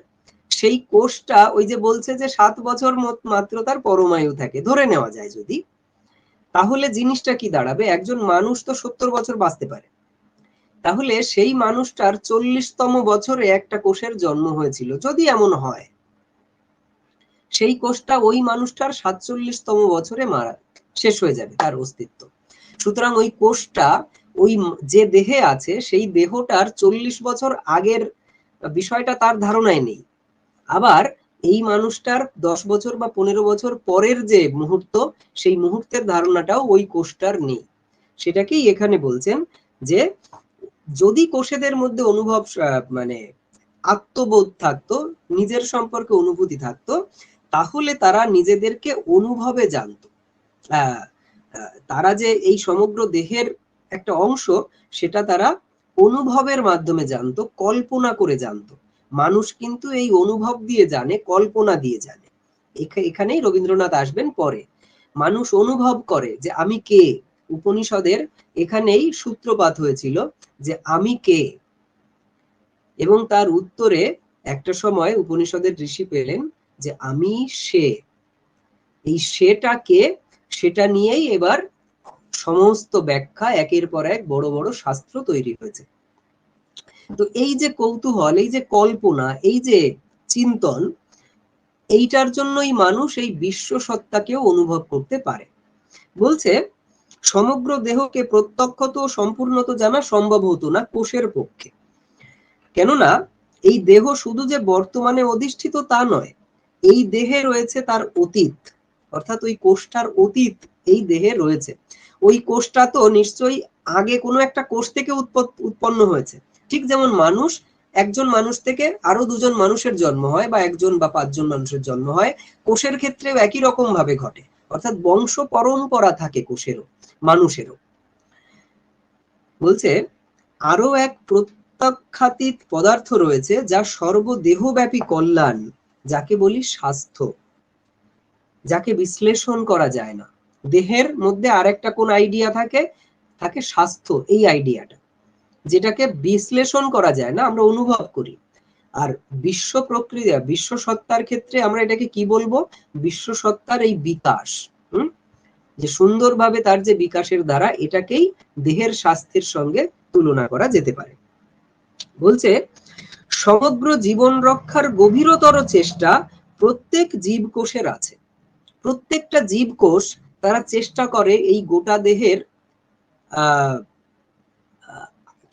Speaker 1: সেই কোষটা ওই যে বলছে যে 7 বছর মাত্র তার পরমায়ু থাকে, ধরে নেওয়া যায় যদি, তাহলে জিনিসটা কি দাঁড়াবে, একজন মানুষ তো 70 বছর বাঁচতে পারে, তাহলে সেই মানুষটার 40তম বছরে একটা কোষের জন্ম হয়েছিল, যদি এমন হয়, সেই কোষটা ওই মানুষটার 47তম বছরে মারা শেষ হয়ে যাবে তার অস্তিত্ব। সুতরাং ওই কোষটা ওই যে দেহে আছে, সেই দেহটার 40 বছর আগের বিষয়টা তার ধারণায় নেই। আবার এই মানুষটার 10 বছর বা 15 বছর পরের যে মুহূর্ত, সেই মুহূর্তের ধারণাটাও ওই কোষটার নেই। সেটাকেই এখানে বলছেন যে যদি কোষেদের মধ্যে অনুভব, মানে আত্মবোধ থাকতো, নিজের সম্পর্কে অনুভূতি থাকতো, তাহলে তারা নিজেদেরকে অনুভবে জানতো। তারা যে এই সমগ্র দেহের একটা অংশ, সেটা তারা অনুভবের মাধ্যমে জানতো, কল্পনা করে জানতো। মানুষ কিন্তু এই অনুভব দিয়ে জানে, কল্পনা দিয়ে জানে। এখানেই রবীন্দ্রনাথ আসবেন পরে। মানুষ অনুভব করে যে আমি কে। উপনিষদের এখানেই সূত্রপাত হয়েছিল যে আমি কে, এবং তার উত্তরে একটা সময় উপনিষদের ঋষি পেলেন যে আমি সে। এই সেটা কে, সেটা নিয়েই এবার সমস্ত ব্যাখ্যা, একের পর এক বড় বড় শাস্ত্র তৈরি হয়েছে। তো এই যে কৌতূহল, এই যে কল্পনা, এই যে চিন্তন, এইটার জন্যই মানুষ এই বিশ্ব সত্তাকেও অনুভব করতে পারে। বলছে সমগ্র দেহকে প্রত্যক্ষত সম্পূর্ণত জানা সম্ভব হতো না কোষের পক্ষে, কেননা এই দেহ শুধু যে বর্তমানে অধিষ্ঠিত তা নয়, এই দেহে রয়েছে তার অতীত, অর্থাৎ ওই কোষটার অতীত এই দেহে রয়েছে। ওই কোষটা তো নিশ্চয়ই আগে কোনো একটা কোষ থেকে উৎপন্ন হয়েছে। ঠিক যেমন মানুষ, একজন মানুষ থেকে আরো দুজন মানুষের জন্ম হয়, বা একজন বা 5 জন মানুষের জন্ম হয়, কোষের ক্ষেত্রেও একই রকম ভাবে ঘটে, অর্থাৎ বংশ পরম্পরা থাকে কোষেরও, মানুষেরও। বলছে আরো এক প্রত্যক্ষাতীত পদার্থ রয়েছে যা সর্বদেহব্যাপী কল্যাণ, যাকে বলি স্বাস্থ্য, যাকে বিশ্লেষণ করা যায় না। দেহের মধ্যে আরেকটা কোন আইডিয়া থাকে, থাকে স্বাস্থ্য, এই আইডিয়াটা, যেটাকে বিশ্লেষণ করা যায় না, আমরা অনুভব করি। আর বিশ্ব প্রক্রিয়া, বিশ্ব সত্তার ক্ষেত্রে আমরা এটাকে কি বলবো, বিশ্ব সত্তার এই বিকাশ, যে সুন্দরভাবে তার যে বিকাশের দ্বারা, এটাকেই দেহের স্বাস্থ্যের সঙ্গে তুলনা করা যেতে পারে। বলছে সমগ্র জীবন রক্ষার গভীরতর চেষ্টা প্রত্যেক জীবকোষের আছে। প্রত্যেকটা জীবকোষ তারা চেষ্টা করে এই গোটা দেহের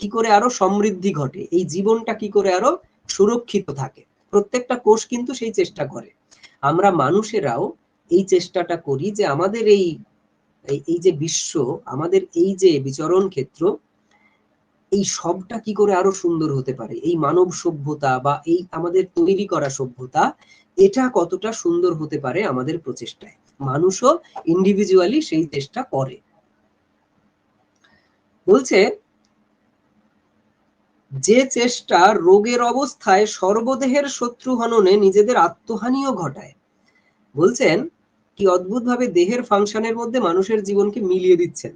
Speaker 1: কি করে আরো সমৃদ্ধি ঘটে, এই জীবনটা কি করে আরো সুরক্ষিত থাকে, প্রত্যেকটা কোষ কিন্তু সেই চেষ্টা করে। আমরা মানুষেরাও এই চেষ্টাটা করি যে আমাদের এই যে বিশ্ব, আমাদের এই যে বিচরণ ক্ষেত্র, এই সবটা কি করে আরো সুন্দর হতে পারে, এই মানব সভ্যতা বা এই আমাদের তৈরি করা সভ্যতা, এটা কতটা সুন্দর হতে পারে আমাদের প্রচেষ্টায়। মানুষও ইন্ডিভিজুয়ালি সেই চেষ্টা করে। বলছে যে চেষ্টা রোগের অবস্থায় সর্বদেহের শত্রু হননে নিজেদের আত্মহানিও ঘটায়। বলছেন কি অদ্ভুত ভাবে দেহের ফাংশনের মধ্যে মানুষের জীবনকে মিলিয়ে দিচ্ছেন।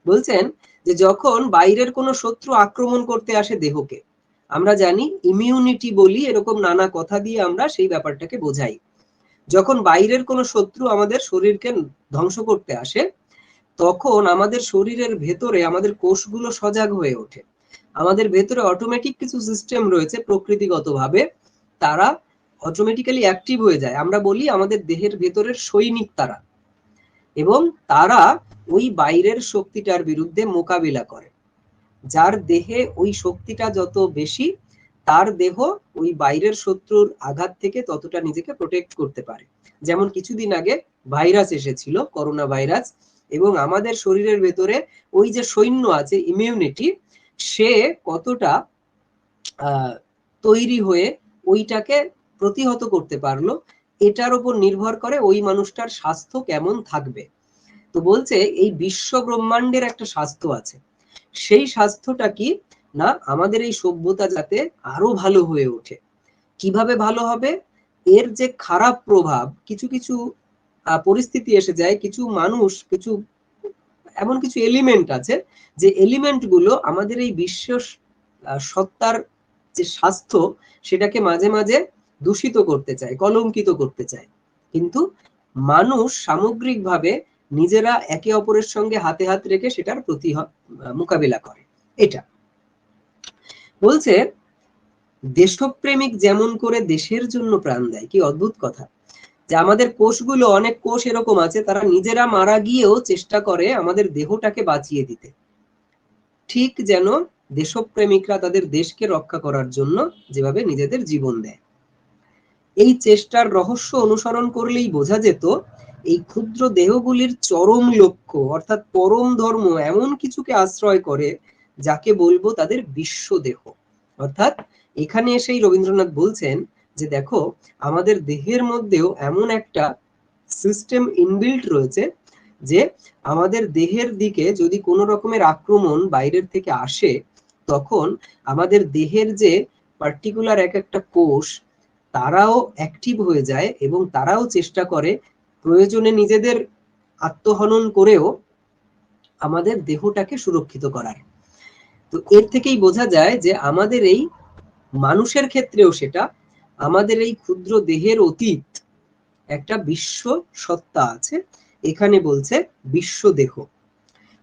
Speaker 1: বলছেন যে যখন বাইরের কোনো শত্রু আক্রমণ করতে আসে দেহকে, আমরা জানি ইমিউনিটি বলি, এরকম নানা কথা দিয়ে আমরা সেই ব্যাপারটাকে বোঝাই। যখন বাইরের কোনো শত্রু আমাদের শরীরকে ধ্বংস করতে আসে, তখন আমাদের শরীরের ভেতরে আমাদের কোষগুলো সজাগ হয়ে ওঠে। আমাদের ভেতরে অটোমেটিক কিছু সিস্টেম রয়েছে প্রকৃতিগতভাবে, তারা অটোমেটিক্যালি অ্যাক্টিভ হয়ে যায়। আমরা বলি আমাদের দেহের ভেতরের সৈনিক তারা, এবং তারা ওই বাইরের শক্তিটার বিরুদ্ধে মোকাবিলা করে। যার দেহে ওই শক্তিটা যত বেশি, তার দেহ ওই বাইরের শত্রুর আঘাত থেকে ততটা নিজেকে প্রোটেক্ট করতে পারে। যেমন কিছুদিন আগে ভাইরাস এসেছিল, করোনা ভাইরাস, এবং আমাদের শরীরের ভেতরে ওই যে সৈন্য আছে ইমিউনিটি, সে কতটা তৈরি হয়ে ওইটাকে প্রতিহত করতে পারলো, এটার উপর নির্ভর করে ওই মানুষটার স্বাস্থ্য কেমন থাকবে। তো বলছে এই বিশ্ব ব্রহ্মাণ্ডের একটা স্বাস্থ্য আছে, সেই স্বাস্থ্যটা কি না আমাদের এই সভ্যতা যাতে আরো ভালো হয়ে ওঠে। কিভাবে ভালো হবে? এর যে খারাপ প্রভাব, কিছু কিছু পরিস্থিতি এসে যায়, কিছু মানুষ, কিছু এমন কিছু এলিমেন্ট আছে যে এলিমেন্ট গুলো আমাদের এই বিশ্ব সত্তার যে স্বাস্থ্য সেটাকে মাঝে মাঝে দূষিত করতে চায়, কলঙ্কিত করতে চায়। কিন্তু মানুষ সামগ্রিকভাবে নিজেরা একে অপরের সঙ্গে হাতে হাত রেখে সেটার মোকাবিলা করে। এটা বলছে দেশপ্রেমিক যেমন করে দেশের জন্য প্রাণ দেয়। কি অদ্ভুত কথা, যে আমাদের কোষগুলো, অনেক কোষ এরকম আছে তারা নিজেরা মারা গিয়েও চেষ্টা করে আমাদের দেহটাকে বাঁচিয়ে দিতে, ঠিক যেন দেশপ্রেমিকরা তাদের দেশকে রক্ষা করার জন্য যেভাবে নিজেদের জীবন দেয়। এই চেষ্টার রহস্য অনুসরণ করলেই বোঝা যেত এই ক্ষুদ্র দেহগুলির চরম লক্ষ্য, অর্থাৎ পরম ধর্ম এমন কিছুকে আশ্রয় করে যাকে বলবো তাদের বিশ্ব দেহ। অর্থাৎ এখানে এসেই রবীন্দ্রনাথ বলছেন যে দেখো আমাদের দেহের মধ্যেও এমন একটা সিস্টেম ইনবিল্ট রয়েছে যে আমাদের দেহের দিকে যদি কোনো রকমের আক্রমণ বাইরের থেকে আসে, তখন আমাদের দেহের যে পার্টিকুলার এক একটা কোষ তারাও অ্যাক্টিভ হয়ে যায় এবং তারাও চেষ্টা করে প্রয়োজনে নিজেদের আত্মহনন করেও আমাদের দেহটাকে সুরক্ষিত করার। তো এর থেকেই বোঝা যায় যে আমাদের এই মানুষের ক্ষেত্রেও সেটা, আমাদের এই ক্ষুদ্র দেহের অতীত একটা বিশ্ব সত্তা আছে, এখানে বলছে বিশ্ব দেহ।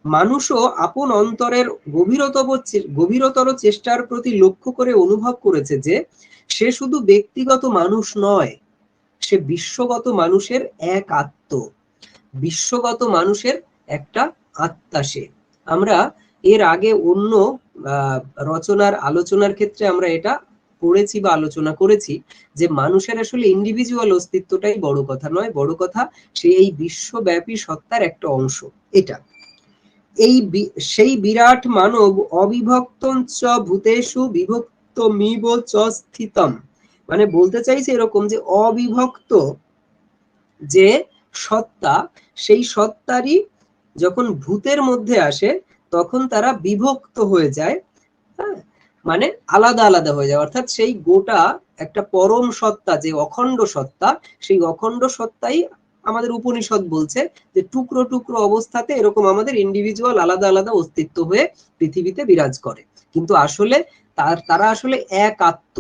Speaker 1: মানুষও আপন অন্তরের গভীরতর চেষ্টার প্রতি লক্ষ্য করে অনুভব করেছে যে সে শুধু ব্যক্তিগত মানুষ নয়, সে বিশ্বগত মানুষের এক আত্ম, বিশ্বগত মানুষের একটা আত্মা সে। আমরা এর আগে অন্য রচনার আলোচনার ক্ষেত্রে আমরা এটা পড়েছি বা আলোচনা করেছি যে মানুষের আসলে ইন্ডিভিজুয়াল অস্তিত্বটাই বড় কথা নয়, বড় কথা সে এই বিশ্বব্যাপী সত্তার একটা অংশ। এটা এই সেই বিরাট মানব অবিভক্তঞ্চ ভূতেষু বিভক্তমিব চ স্থিতম, মানে বলতে চাইছে এরকম যে অবিভক্ত যে সত্তা, সেই সত্তারই যখন ভূতের মধ্যে আসে তখন তারা বিভক্ত হয়ে যায়, হ্যাঁ, মানে আলাদা আলাদা হয়ে যায়। অর্থাৎ সেই গোটা একটা পরম সত্তা, যে অখণ্ড সত্তা, সেই অখণ্ড সত্তাই আমাদের উপনিষদ বলছে যে টুকরো টুকরো অবস্থাতে এরকম আমাদের ইন্ডিভিজুয়াল আলাদা আলাদা অস্তিত্ব হয়ে পৃথিবীতে বিরাজ করে, কিন্তু আসলে তারা আসলে এক আত্ম,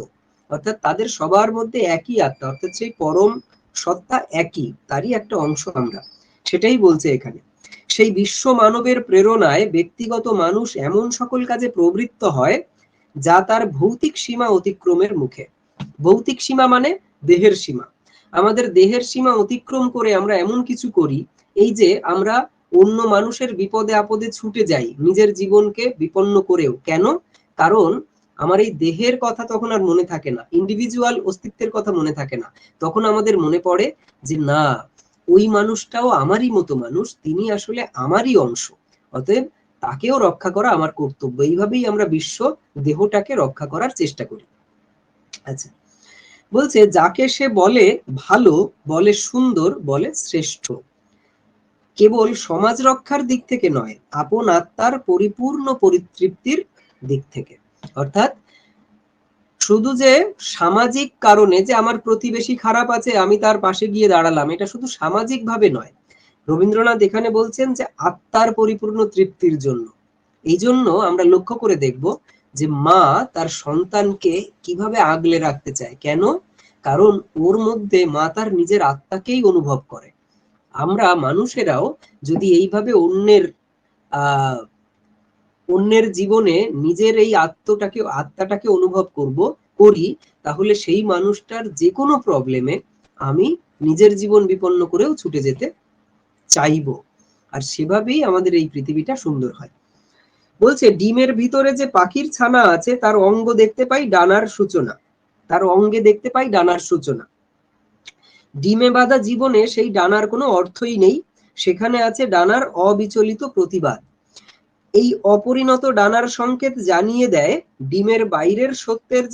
Speaker 1: অর্থাৎ তাদের সবার মধ্যে একই আত্মা, অর্থাৎ সেই পরম সত্তা একই, তারই একটা অংশ আমরা, সেটাই বলছে এখানে। সেই বিশ্ব মানবের প্রেরণায় ব্যক্তিগত মানুষ এমন সকল কাজে প্রবৃত্ত হয় যা তার ভৌতিক সীমা অতিক্রমের মুখে। ভৌতিক সীমা মানে দেহের সীমা। আমাদের দেহের সীমা অতিক্রম করে আমরা এমন কিছু করি, এই যে আমরা অন্য মানুষের বিপদে আপদে ছুটে যাই নিজের জীবনকে বিপন্ন করেও। কেন? কারণ আমার এই দেহের কথা তখন আর মনে থাকে না, ইন্ডিভিজুয়াল অস্তিত্বের কথা মনে থাকে না, তখন আমাদের মনে পড়ে যে না, ওই মানুষটাও আমারই মতো মানুষ, তিনি আসলে আমারই অংশ, অতএব তাকেও রক্ষা করা আমার কর্তব্য। এইভাবেই আমরা বিশ্ব দেহটাকে রক্ষা করার চেষ্টা করি। আচ্ছা, বলছে যাকে সে বলে ভালো, বলে সুন্দর, বলে শ্রেষ্ঠ, কেবল সমাজ রক্ষার দিক থেকে নয়, আপন আত্মার পরিপূর্ণ পরিতৃপ্তির দিক থেকে। অর্থাৎ শুধু যে সামাজিক কারণে যে আমার প্রতিবেশী খারাপ আছে আমি তার পাশে গিয়ে দাঁড়ালাম, এটা শুধু সামাজিক ভাবে নয়। রবীন্দ্রনাথ এখানে বলছেন যে আত্মার পরিপূর্ণ তৃপ্তির জন্য। এই জন্য আমরা লক্ষ্য করে দেখব যে মা তার সন্তানকে কিভাবে আগলে রাখতে চায়। কেন? কারণ ওর মধ্যে মা তার নিজের আত্মাকেই অনুভব করে। আমরা মানুষেরাও যদি এইভাবে অন্যের জীবনে নিজের এই আত্মাটাকে অনুভব করি, তাহলে সেই মানুষটার যে কোনো প্রবলেমে আমি নিজের জীবন বিপন্ন করেও ছুটে যেতে চাইবো। আর সেভাবেই আমাদের এই পৃথিবীটা সুন্দর হয়। বলছে ডিমের ভিতরে যে পাখির ছানা আছে তার অঙ্গ দেখতে পাই ডানার সূচনা, তার অঙ্গে দেখতে পাই ডানার সূচনা। ডিমে বাঁধা জীবনে সেই ডানার কোনো অর্থই নেই, সেখানে আছে ডানার অবিচলিত প্রতিবাদ। এই অপরিণত ডানার সংকেত জানিয়ে দেয় ডিমের বাইরের সত্যের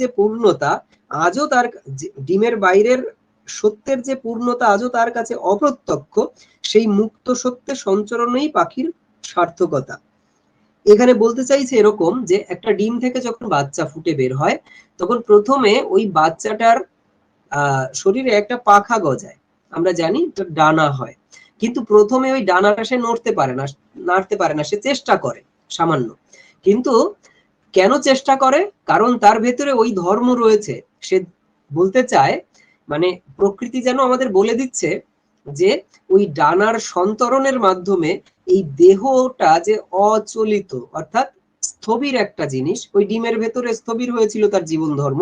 Speaker 1: যে পূর্ণতা আজও তার কাছে অপ্রত্যক্ষ, সেই মুক্ত সত্যের সঞ্চরণেই পাখির সার্থকতা। এখানে বলতে চাইছে এরকম যে একটা ডিম থেকে যখন বাচ্চা ফুটে বের হয় তখন প্রথমে ওই বাচ্চাটার শরীরে একটা পাখা গজায়, আমরা জানি ডানা হয়, কিন্তু প্রথমে ওই ডানাটা সে নাড়তে পারে না, সে চেষ্টা করে সামান্য। কিন্তু কেন চেষ্টা করে? কারণ তার ভেতরে ওই ধর্ম রয়েছে। সে বলতে চায়, মানে প্রকৃতি যেন আমাদের বলে দিচ্ছে যে ওই ডানার সন্তরণের মাধ্যমে এই দেহটা যে অচলিত অর্থাৎ স্থবির একটা জিনিস, ওই ডিমের ভেতরে স্থবির হয়েছিল তার জীবন ধর্ম,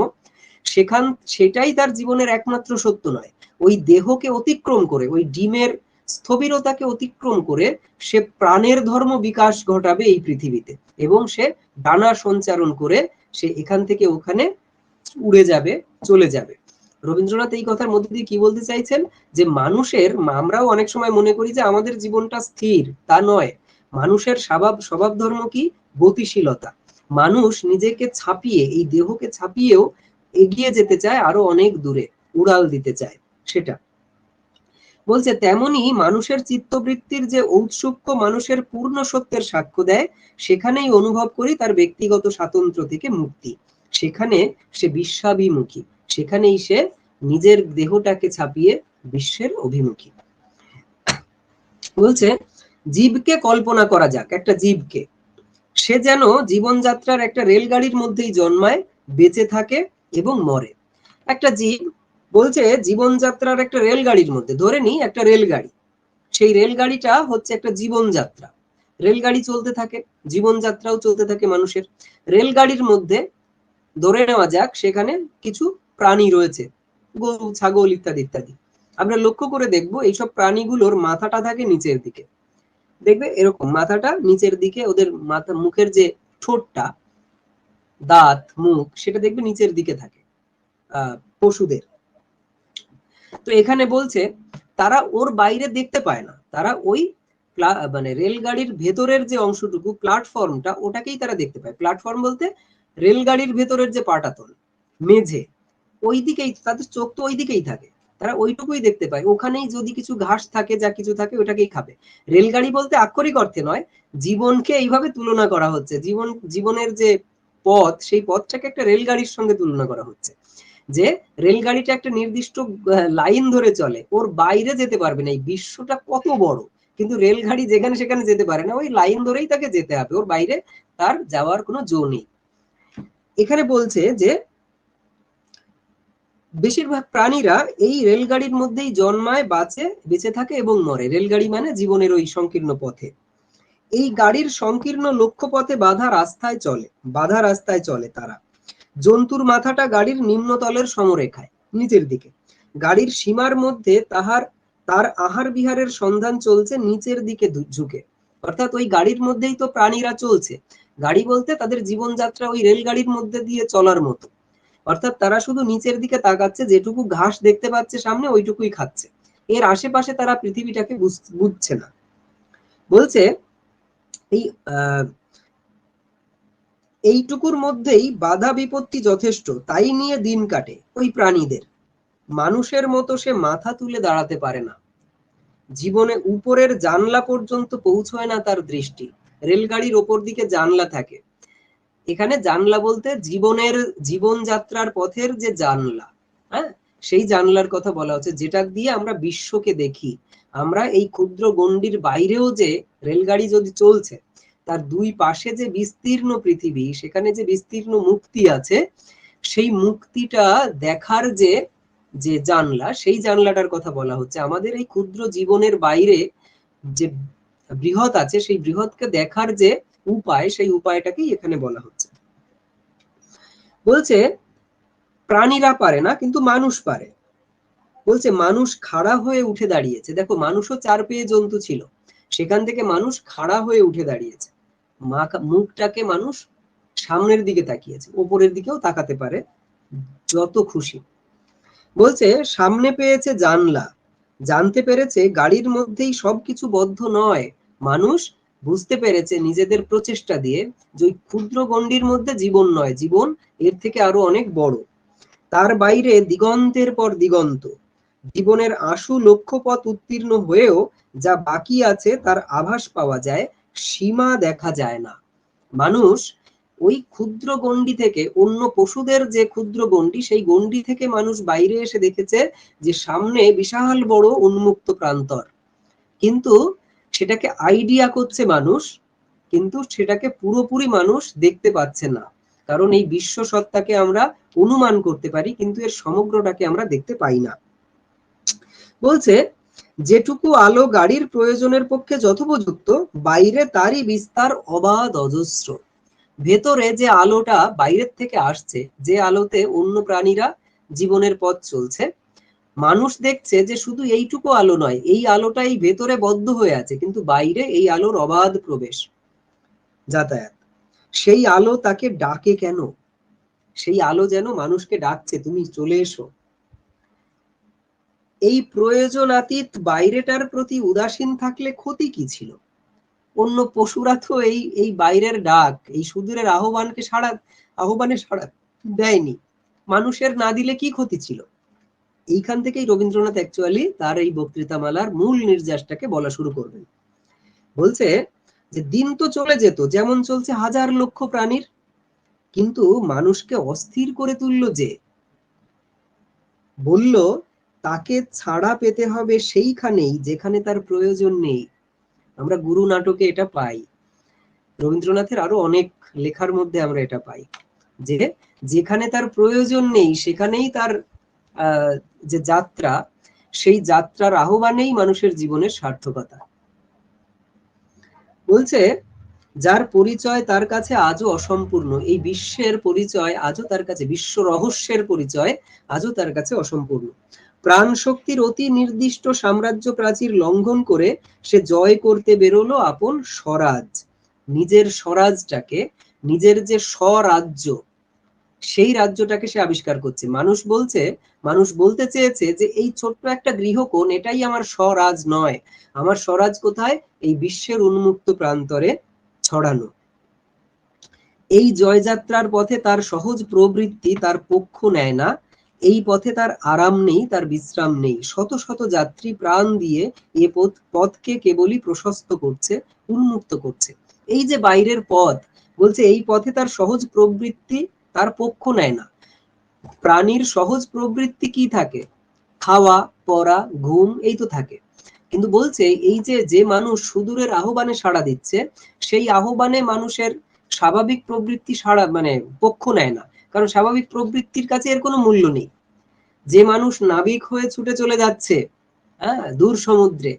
Speaker 1: সেটাই তার জীবনের একমাত্র সত্য নয়। ওই দেহকে অতিক্রম করে, ওই ডিমের স্থবিরতাকে অতিক্রম করে সে প্রাণের ধর্ম বিকাশ ঘটাবে এই পৃথিবীতে, এবং সে ডানা সঞ্চারণ করে সে এখান থেকে ওখানে উড়ে যাবে, চলে যাবে। রবীন্দ্রনাথ এই কথার মধ্যে দিয়ে কি বলতে চাইছেন? যে আমরাও অনেক সময় মনে করি যে আমাদের জীবনটা স্থির, তা নয়। মানুষের স্বভাব ধর্ম কি? গতিশীলতা। মানুষ নিজেকে ছাপিয়ে, এই দেহকে ছাপিয়েও এগিয়ে যেতে চায়, আরো অনেক দূরে উড়াল দিতে চায়। সেটা বলছে তেমনি মানুষের চিত্তবৃত্তির যে ঔৎসুক্য মানুষের পূর্ণ সত্যের সাক্ষ্য দেয়, সেখানেই অনুভব করি তার ব্যক্তিগত স্বাতন্ত্র্য থেকে মুক্তি। সেখানে সে বিশ্বাভিমুখী, সেখানেই সে নিজের দেহটাকে ছাপিয়ে বিশ্বের অভিমুখী। বলছে জীবকে কল্পনা করা যাক, একটা জীবকে, সে যেন জীবনযাত্রার একটা রেলগাড়ির মধ্যেই জন্মায়, বেঁচে থাকে এবং মরে। একটা জীব বলছে জীবনযাত্রার একটা রেলগাড়ির মধ্যে, ধরে নি একটা রেলগাড়ি, সেই রেলগাড়িটা হচ্ছে একটা জীবনযাত্রা। রেলগাড়ি চলতে থাকে, জীবনযাত্রাও চলতে থাকে মানুষের। রেলগাড়ির মধ্যে ধরে নেওয়া যাক সেখানে কিছু প্রাণী রয়েছে, গরু, ছাগল ইত্যাদি ইত্যাদি। আমরা লক্ষ্য করে দেখবো এইসব প্রাণীগুলোর মাথাটা থাকে নিচের দিকে, দেখবে এরকম মাথাটা নিচের দিকে, ওদের মাথা, মুখের যে ঠোঁটটা, দাঁত, মুখ, সেটা দেখবে নিচের দিকে থাকে পশুদের। তো এখানে বলছে তারা ওর বাইরে দেখতে পায় না, তারা ওই মানে রেলগাড়ির ভেতরের যে অংশটুকু, প্ল্যাটফর্মটা, ওটাকেই তারা দেখতে পায়। প্ল্যাটফর্ম বলতে রেলগাড়ির ভেতরের যে পাটাতন, মেঝে, ওই দিকেই তাদের চোখ, তো ওই দিকেই থাকে, তারা ওইটুকুই দেখতে পায়। ওখানেই যদি কিছু ঘাস থাকে, যা কিছু থাকে, ওটাকেই খাবে। রেলগাড়ি বলতে আক্ষরিক অর্থে নয়, জীবনকে এইভাবে তুলনা করা হচ্ছে। জীবনের যে পথ, সেই পথটাকে একটা রেলগাড়ির সঙ্গে তুলনা করা হচ্ছে, যে রেলগাড়িটা একটা নির্দিষ্ট লাইন ধরে চলে, ওর বাইরে যেতে পারবে না। এই বিশ্বটা কত বড়, কিন্তু রেলগাড়ি যেখানে সেখানে যেতে পারে না, ওই লাইন ধরেই তাকে যেতে হবে, ওর বাইরে তার যাওয়ার কোনো জো নেই। এখানে বলছে যে বেশিরভাগ প্রাণীরা এই রেলগাড়ির মধ্যেই জন্মায়, বেঁচে থাকে এবং মরে। রেলগাড়ি মানে জীবনের ওই সংকীর্ণ পথে, এই গাড়ির সংকীর্ণ লক্ষ্য পথে বাধা রাস্তায় চলে তারা। জন্তুর মাথাটা গাড়ির নিম্নতলের সমরেখায়, নিচের দিকে। গাড়ির সীমার মধ্যে তার আহার বিহারের সন্ধান চলছে নিচের দিকে ঝুঁকে। অর্থাৎ ওই গাড়ির মধ্যেই তো প্রাণীরা চলছে। গাড়ি বলতে তাদের জীবনযাত্রা ওই রেলগাড়ির মধ্যে দিয়ে চলার মতো। অর্থাৎ তারা শুধু নিচের দিকে তাকাচ্ছে, যেটুকু ঘাস দেখতে পাচ্ছে সামনে ওইটুকুই খাচ্ছে, এর আশেপাশে তারা পৃথিবীটাকে বুঝছে না। বলছে এইটুকুর মধ্যেই বাধা বিপত্তি যথেষ্ট, তাই নিয়ে দিন কাটে ওই প্রাণীদের। মানুষের মতো সে মাথা তুলে দাঁড়াতে পারে না, জীবনে উপরের জানলা পর্যন্ত পৌঁছয় না তার দৃষ্টি। রেলগাড়ির ওপর দিকে জানলা থাকে, এখানে জানলা বলতে জীবনযাত্রার পথের যে জানলা, হ্যাঁ, সেই জানলার কথা বলা হচ্ছে, যেটা দিয়ে আমরা বিশ্বকে দেখি। আমরা এই ক্ষুদ্র গণ্ডির বাইরেও যে রেলগাড়ি যদি চলছে, তার দুই পাশে যে বিস্তীর্ণ পৃথিবী, সেখানে যে বিস্তীর্ণ মুক্তি আছে, সেই মুক্তিটা দেখার যে যে জানলা, সেই জানলাটার কথা বলা হচ্ছে। আমাদের এই ক্ষুদ্র জীবনের বাইরে যে বৃহৎ আছে, সেই বৃহৎকে দেখার যে উপায়, সেই উপায়টাকেই এখানে বলা হচ্ছে। বলছে প্রাণীরা পারে না, কিন্তু মানুষ পারে। বলছে মানুষ খাড়া হয়ে উঠে দাঁড়িয়েছে। দেখো, মানুষও চার পেয়ে জন্তু ছিল, সেখান থেকে মানুষ খাড়া হয়ে উঠে দাঁড়িয়েছে। মুখটাকে মানুষ সামনের দিকে তাকিয়েছে, ওপরের দিকেও তাকাতে পারে যত খুশি। বলছে সামনে পেয়েছে জানলা, জানতে পেরেছে গাড়ির মধ্যেই সবকিছু বদ্ধ নয়। মানুষ বুঝতে পেরেছে নিজেদের প্রচেষ্টা দিয়ে যে ক্ষুদ্র গণ্ডির মধ্যে জীবন নয়, জীবন এর থেকে আরো অনেক বড়। তার বাইরে দিগন্তের পর দিগন্ত, জীবনের আশু লক্ষ্যপথ উত্তীর্ণ হয়েও যা বাকি আছে তার আভাস পাওয়া যায়, সীমা দেখা যায় না। মানুষ ওই ক্ষুদ্র গণ্ডি থেকে, অন্য পশুদের যে ক্ষুদ্র গণ্ডি, সেই গণ্ডি থেকে মানুষ বাইরে এসে দেখেছে যে সামনে বিশাল বড় উন্মুক্ত প্রান্তর। কিন্তু সেটাকে আইডিয়া করছে মানুষ, কিন্তু সেটাকে পুরোপুরি মানুষ দেখতে পাচ্ছে না। কারণ এই বিশ্ব সত্তাকে আমরা অনুমান করতে পারি, কিন্তু এর সমগ্রটাকে আমরা দেখতে পাই না। বলছে যেটুকু আলো গাড়ির প্রয়োজনের পক্ষে যথোপযুক্ত, বাইরে তারই বিস্তার অবাধ অজস্র। ভেতরে যে আলোটা বাইরের থেকে আসছে, যে আলোতে অন্য প্রাণীরা জীবনের পথ চলছে, মানুষ দেখছে যে শুধু এইটুকু আলো নয়, এই আলোটাই ভেতরে বদ্ধ হয়ে আছে, কিন্তু বাইরে এই আলোর অবাধ প্রবেশ, যাতায়াত। সেই আলো তাকে ডাকে কেন? সেই আলো যেন মানুষকে ডাকছে, তুমি চলে এসো। এই প্রয়োজনাতীত বাইরেটার প্রতি উদাসীন থাকলে ক্ষতি কি ছিল? অন্য পশুরা তো এই বাইরের ডাক, এই সুদূরের আহ্বানে সাড়া দেয়নি। মানুষের না দিলে কি ক্ষতি ছিল? এইখান থেকেই রবীন্দ্রনাথ অ্যাকচুয়ালি তার এই বক্তৃতামালার মূল নির্যাসটাকে বলা শুরু করবেন। বলছে যে দিন তো চলে যেত যেমন চলছে হাজার লক্ষ প্রাণীর, কিন্তু মানুষকে অস্থির করে তুললো যে, বলল তাকে ছাড়া পেতে হবে সেইখানেই যেখানে তার প্রয়োজন নেই। আমরা গুরু নাটকে এটা পাই, রবীন্দ্রনাথের আরো অনেক লেখার মধ্যে আমরা এটা পাই, যে যেখানে তার প্রয়োজন নেই সেখানেই তার যে যাত্রা, সেই যাত্রার আহ্বানেই মানুষের জীবনের সার্থকতা। বলছে যার পরিচয় তার কাছে আজও অসম্পূর্ণ, এই বিশ্বের পরিচয় আজও তার কাছে, বিশ্ব রহস্যের পরিচয় আজও তার কাছে অসম্পূর্ণ। প্রাণ শক্তির অতি নির্দিষ্ট সাম্রাজ্য প্রাচীর লঙ্ঘন করে সে জয় করতে বেরোলো আপন স্বরাজ। নিজের স্বরাজটাকে, নিজের যে স্বরাজ্য, সেই রাজ্যটাকে সে আবিষ্কার করছে। মানুষ বলতে চেয়েছে যে এই ছোট্ট একটা গৃহকোণ, এটাই আমার স্বরাজ নয়। আমার স্বরাজ কোথায়? এই বিশ্বের উন্মুক্ত প্রান্তরে ছড়ানো। এই জয়যাত্রার পথে তার সহজ প্রবৃত্তি তার পক্ষ নেয় না, এই পথে তার আরাম নেই, তার বিশ্রাম নেই। শত শত যাত্রী প্রাণ দিয়ে এ পথকে কেবলই প্রশস্ত করছে, উন্মুক্ত করছে। এই যে বাইরের পথ, বলছে এই পথে তার সহজ প্রবৃত্তি তার পক্ষ নেয় না। প্রাণীর সহজ প্রবৃত্তি কি থাকে? খাওয়া, পড়া, ঘুম, এই তো থাকে। কিন্তু বলছে এই যে মানুষ সুদূরের আহ্বানে সাড়া দিচ্ছে, সেই আহ্বানে মানুষের স্বাভাবিক প্রবৃত্তি পক্ষ নেয় না, কারণ স্বাভাবিক প্রবৃত্তির কাছে এর কোনো মূল্য নেই। যে মানুষ নাবিক হয়ে ছুটে চলে যাচ্ছে দূর সমুদ্রে,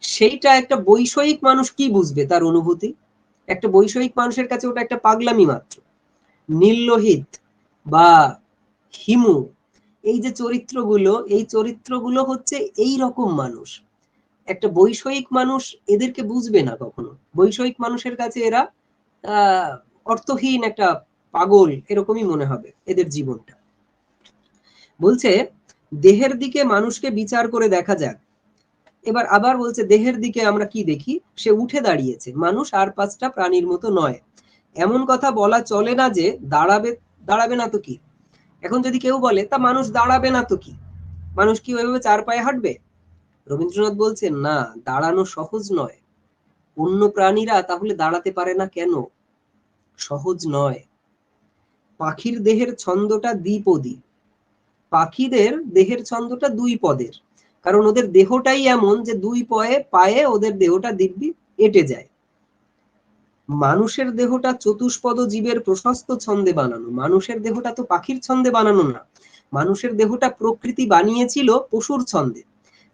Speaker 1: সেইটা একটা বৈষয়িক মানুষ কি বুঝবে তার অনুভূতি? একটা বৈষয়িক মানুষের কাছে ওটা একটা পাগলামি মাত্র। নীললোহিত বা হিমু, এই যে চরিত্রগুলো, এই চরিত্রগুলো হচ্ছে এই রকম মানুষ। একটা বৈষয়িক মানুষ এদেরকে বুঝবে না কখনো। বৈষয়িক মানুষের কাছে এরা অর্থহীন একটা পাগল, এরকমই মনে হবে এদের জীবনটা। বলছে দেহের দিকে মানুষকে বিচার করে দেখা যাক। এবার আবার বলছে দেহের দিকে আমরা কি দেখি? সে উঠে দাঁড়িয়েছে, মানুষ আর পাঁচটা প্রাণীর মতো নয়। এমন কথা বলা চলে না যে দাঁড়াবে না তো কি। এখন যদি কেউ বলে তা মানুষ দাঁড়াবে না তো কি, মানুষ কি ওইভাবে চার পায়ে হাঁটবে? রবীন্দ্রনাথ বলছেন না, দাঁড়ানো সহজ নয়। অন্য প্রাণীরা তাহলে দাঁড়াতে পারে না কেন? সহজ নয়। পাখির দেহের ছন্দটা দ্বিপদী, পাখিদের দেহের ছন্দটা দুই পদের, কারণ ওদের দেহটাই এমন যে দুই পায়ে ওদের দেহটা দিব্যি এঁটে যায়। মানুষের দেহটা চতুষ্পদ জীবের প্রশস্ত ছন্দে বানানো, মানুষের দেহটা তো পাখির ছন্দে বানানো না, মানুষের দেহটা প্রকৃতি বানিয়েছিল পশুর ছন্দে,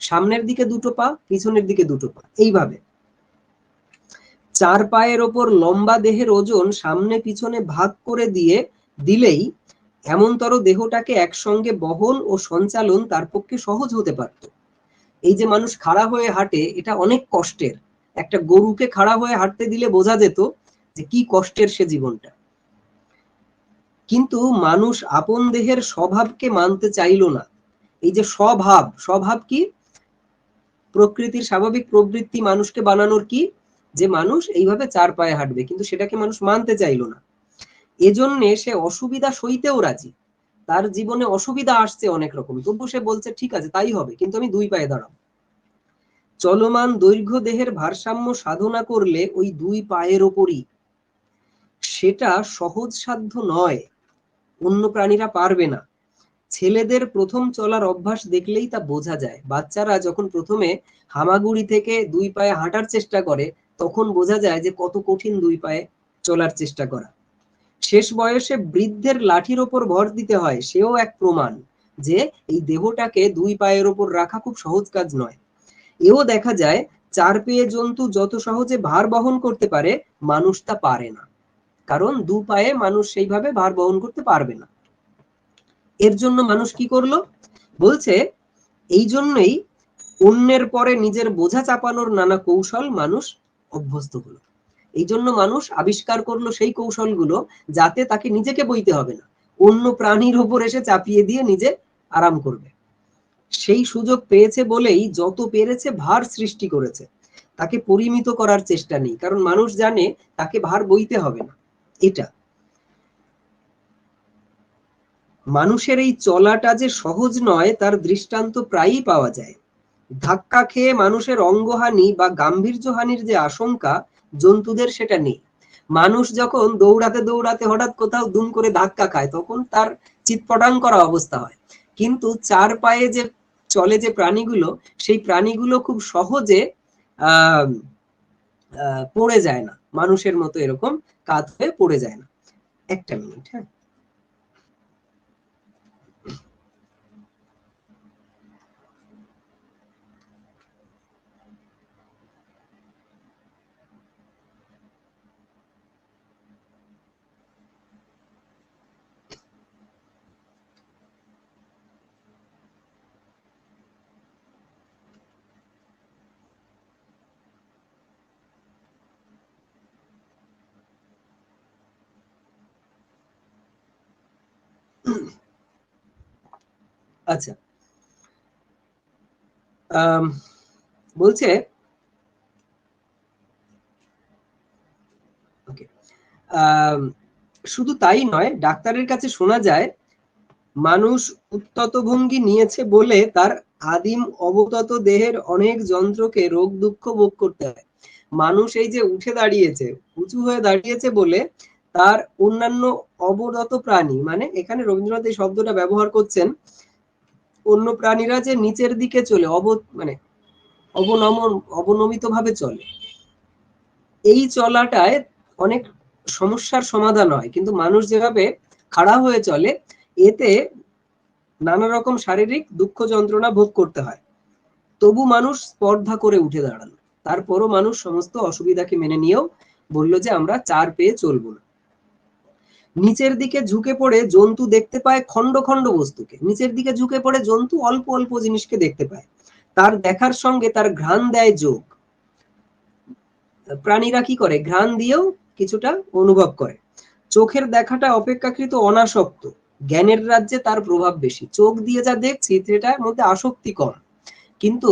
Speaker 1: সামনের দিকে দুটো পা, পিছনের দিকে দুটো পা, এইভাবে। চার পায়ের ওপর লম্বা দেহের ওজন সামনে পিছনে ভাগ করে দিলেই এমনতর দেহটাকে একসঙ্গে বহন ও সঞ্চালন তার পক্ষে সহজ হতে পারত। এই যে মানুষ খাড়া হয়ে হাঁটে, এটা অনেক কষ্টের। একটা গরুকে খাড়া হয়ে হাঁটতে দিলে বোঝা যেত যে কি কষ্টের সে জীবনটা। কিন্তু মানুষ আপন দেহের স্বভাবকে মানতে চাইল না। এই যে স্বভাব কি? প্রকৃতির স্বাভাবিক প্রবৃত্তি মানুষকে বানানোর কি, যে মানুষ এইভাবে চার পায়ে হাঁটবে, কিন্তু সেটাকে মানুষ মানতে চাইল না। এজন্য সে অসুবিধা সইতেও রাজি। তার জীবনে অসুবিধা আসছে অনেক রকম, তবু সে বলছে ঠিক আছে তাই হবে, কিন্তু আমি দুই পায়ে দাঁড়াবো। চলমান দৈর্ঘ্য দেহের ভারসাম্য সাধনা করলে ওই দুই পায়ের ওপরই, সেটা সহজ সাধ্য নয়, অন্য প্রাণীরা পারবে না। ছেলেদের প্রথম চলার অভ্যাস দেখলেই তা বোঝা যায়। বাচ্চারা যখন প্রথমে হামাগুড়ি থেকে দুই পায়ে হাঁটার চেষ্টা করে, তখন বোঝা যায় যে কত কঠিন দুই পায়ে চলার চেষ্টা করা। শেষ বয়সে বৃদ্ধের লাঠির ওপর ভর দিতে হয়, সেও এক প্রমাণ যে এই দেহটাকে দুই পায়ের ওপর রাখা খুব সহজ কাজ নয়। এও দেখা যায় চার পেয়ে জন্তু যত সহজে ভার বহন করতে পারে, মানুষ তা পারে না, কারণ দু পায়ে মানুষ সেইভাবে ভার বহন করতে পারবে না। এর জন্য মানুষ কি করলো? বলছে এই জন্যই অন্যের পরে নিজের বোঝা চাপানোর নানা কৌশল মানুষ অভ্যস্ত হলো। এই জন্য মানুষ আবিষ্কার করলো সেই কৌশলগুলো, যাতে তাকে নিজেকে বইতে হবে না, অন্য প্রাণীর উপর এসে চাপিয়ে দিয়ে নিজে আরাম করবে। সেই সুযোগ পেয়েছে বলেই যত পেরেছে ভার সৃষ্টি করেছে, তাকে পরিমিত করার চেষ্টা নেই, কারণ মানুষ জানে তাকে ভার বইতে হবে না। এটা মানুষের এই চলাটা যে সহজ নয় তার দৃষ্টান্ত প্রায়ই পাওয়া যায়। ধাক্কা খেয়ে মানুষের অঙ্গহানি বা গাম্ভীর্যহানির যে আশঙ্কা, জন্তুদের সেটা নেই। মানুষ যখন দৌড়াতে দৌড়াতে হঠাৎ কোথাও দুম করে ধাক্কা খায়, তখন তার চিৎপটাং করা অবস্থা হয়। কিন্তু চার পায়ে যে চলে যে প্রাণীগুলো, সেই প্রাণীগুলো খুব সহজে পড়ে যায় না, মানুষের মতো এরকম কাত হয়ে পড়ে যায় না। একটা মিনিট, হ্যাঁ। আচ্ছা, বলছে শুধু তাই নয়, ডাক্তারের কাছে শোনা যায় মানুষ উত্তত ভঙ্গি নিয়েছে বলে তার আদিম অবতত দেহের অনেক যন্ত্রকে রোগ দুঃখ ভোগ করতে হয়। মানুষ এই যে উঠে দাঁড়িয়েছে, উঁচু হয়ে দাঁড়িয়েছে বলে তার অন্যান্য অবনত প্রাণী, মানে এখানে রবীন্দ্রনাথ এই শব্দটা ব্যবহার করছেন, অন্য প্রাণীরা যে নিচের দিকে চলে মানে অবনমিত ভাবে চলে, এই চলাটায় অনেক সমস্যার সমাধান হয়। কিন্তু মানুষ যেভাবে খাড়া হয়ে চলে, এতে নানা রকম শারীরিক দুঃখ যন্ত্রণা ভোগ করতে হয়। তবু মানুষ স্পর্ধা করে উঠে দাঁড়ালো। তারপরও মানুষ সমস্ত অসুবিধাকে মেনে নিয়েও বলল যে আমরা চার পেয়ে চলবো না। নিচের দিকে ঝুঁকে পড়ে জন্তু দেখতে পায় খন্ড খন্ড বস্তুকে, নিচের দিকে ঝুঁকে পড়ে জন্তু অল্প অল্প জিনিসকে দেখতে পায়, তার দেখার সঙ্গে তার ঘ্রাণ দেয় যোগ। প্রাণীরা কি করে? ঘ্রাণ দিয়েও কিছুটা অনুভব করে। চোখের দেখাটা অপেক্ষাকৃত অনাসক্ত, জ্ঞানের রাজ্যে তার প্রভাব বেশি। চোখ দিয়ে যা দেখছি সেটার মধ্যে আসক্তি কম, কিন্তু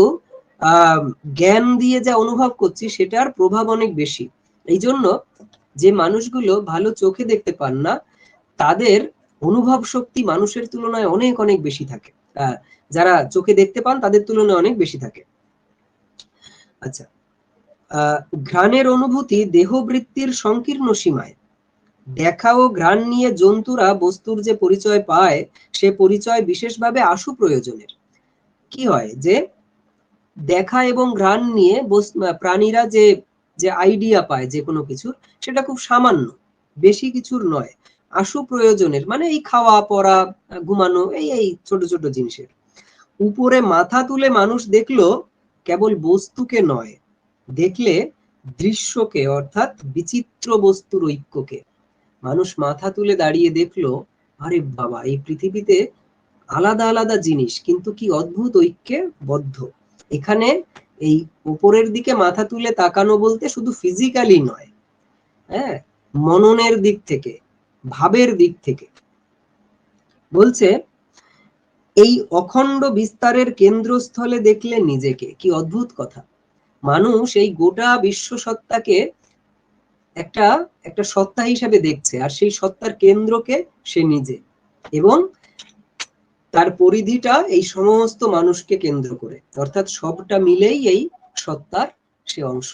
Speaker 1: জ্ঞান দিয়ে যা অনুভব করছি সেটার প্রভাব অনেক বেশি। এই জন্য যে মানুষগুলো ভালো চোখে দেখতে পান না, তাদের অনুভব শক্তি মানুষের তুলনায় অনেক অনেক বেশি থাকে, যারা চোখে দেখতে পান তাদের তুলনায় অনেক বেশি থাকে। আচ্ছা, ঘ্রাণের অনুভূতি দেহবৃত্তির সংকীর্ণ সীমায়, দেখা ও ঘ্রাণ নিয়ে জন্তুরা বস্তুর যে পরিচয় পায়, সে পরিচয় বিশেষভাবে আশু প্রয়োজনের। কি হয় যে দেখা এবং ঘ্রাণ নিয়ে প্রাণীরা যে যে আইডিয়া পায় যে কোনো কিছুর, সেটা খুব সামান্য, বেশি কিছুর নয়, আশু প্রয়োজনের, মানে এই খাওয়া পড়া ঘুমানো, এই এই ছোট ছোট জিনিসের। উপরে মাথা তুলে মানুষ দেখলো কেবল বস্তুকে নয়, দেখলে দৃশ্যকে, অর্থাৎ বিচিত্র বস্তুর ঐক্যকে। মানুষ মাথা তুলে দাঁড়িয়ে দেখলো, আরে বাবা, এই পৃথিবীতে আলাদা আলাদা জিনিস কিন্তু কি অদ্ভুত ঐক্যে বদ্ধ। এখানে এই উপরের দিকে মাথা তুলে তাকানো বলতে শুধু ফিজিক্যালি নয়, হ্যাঁ, মননের দিক থেকে, ভাবের দিক থেকে। বলছে এই অখণ্ড বিস্তারের কেন্দ্রস্থলে দেখলে নিজেকে। কি অদ্ভুত কথা! মানুষ এই গোটা বিশ্ব সত্তাকে একটা একটা সত্তা হিসেবে দেখছে, আর সেই সত্তার কেন্দ্রকে সে নিজে, এবং তার পরিধিটা এই সমস্ত মানুষকে কেন্দ্র করে, অর্থাৎ সবটা মিলেই এই সত্তার সে অংশ।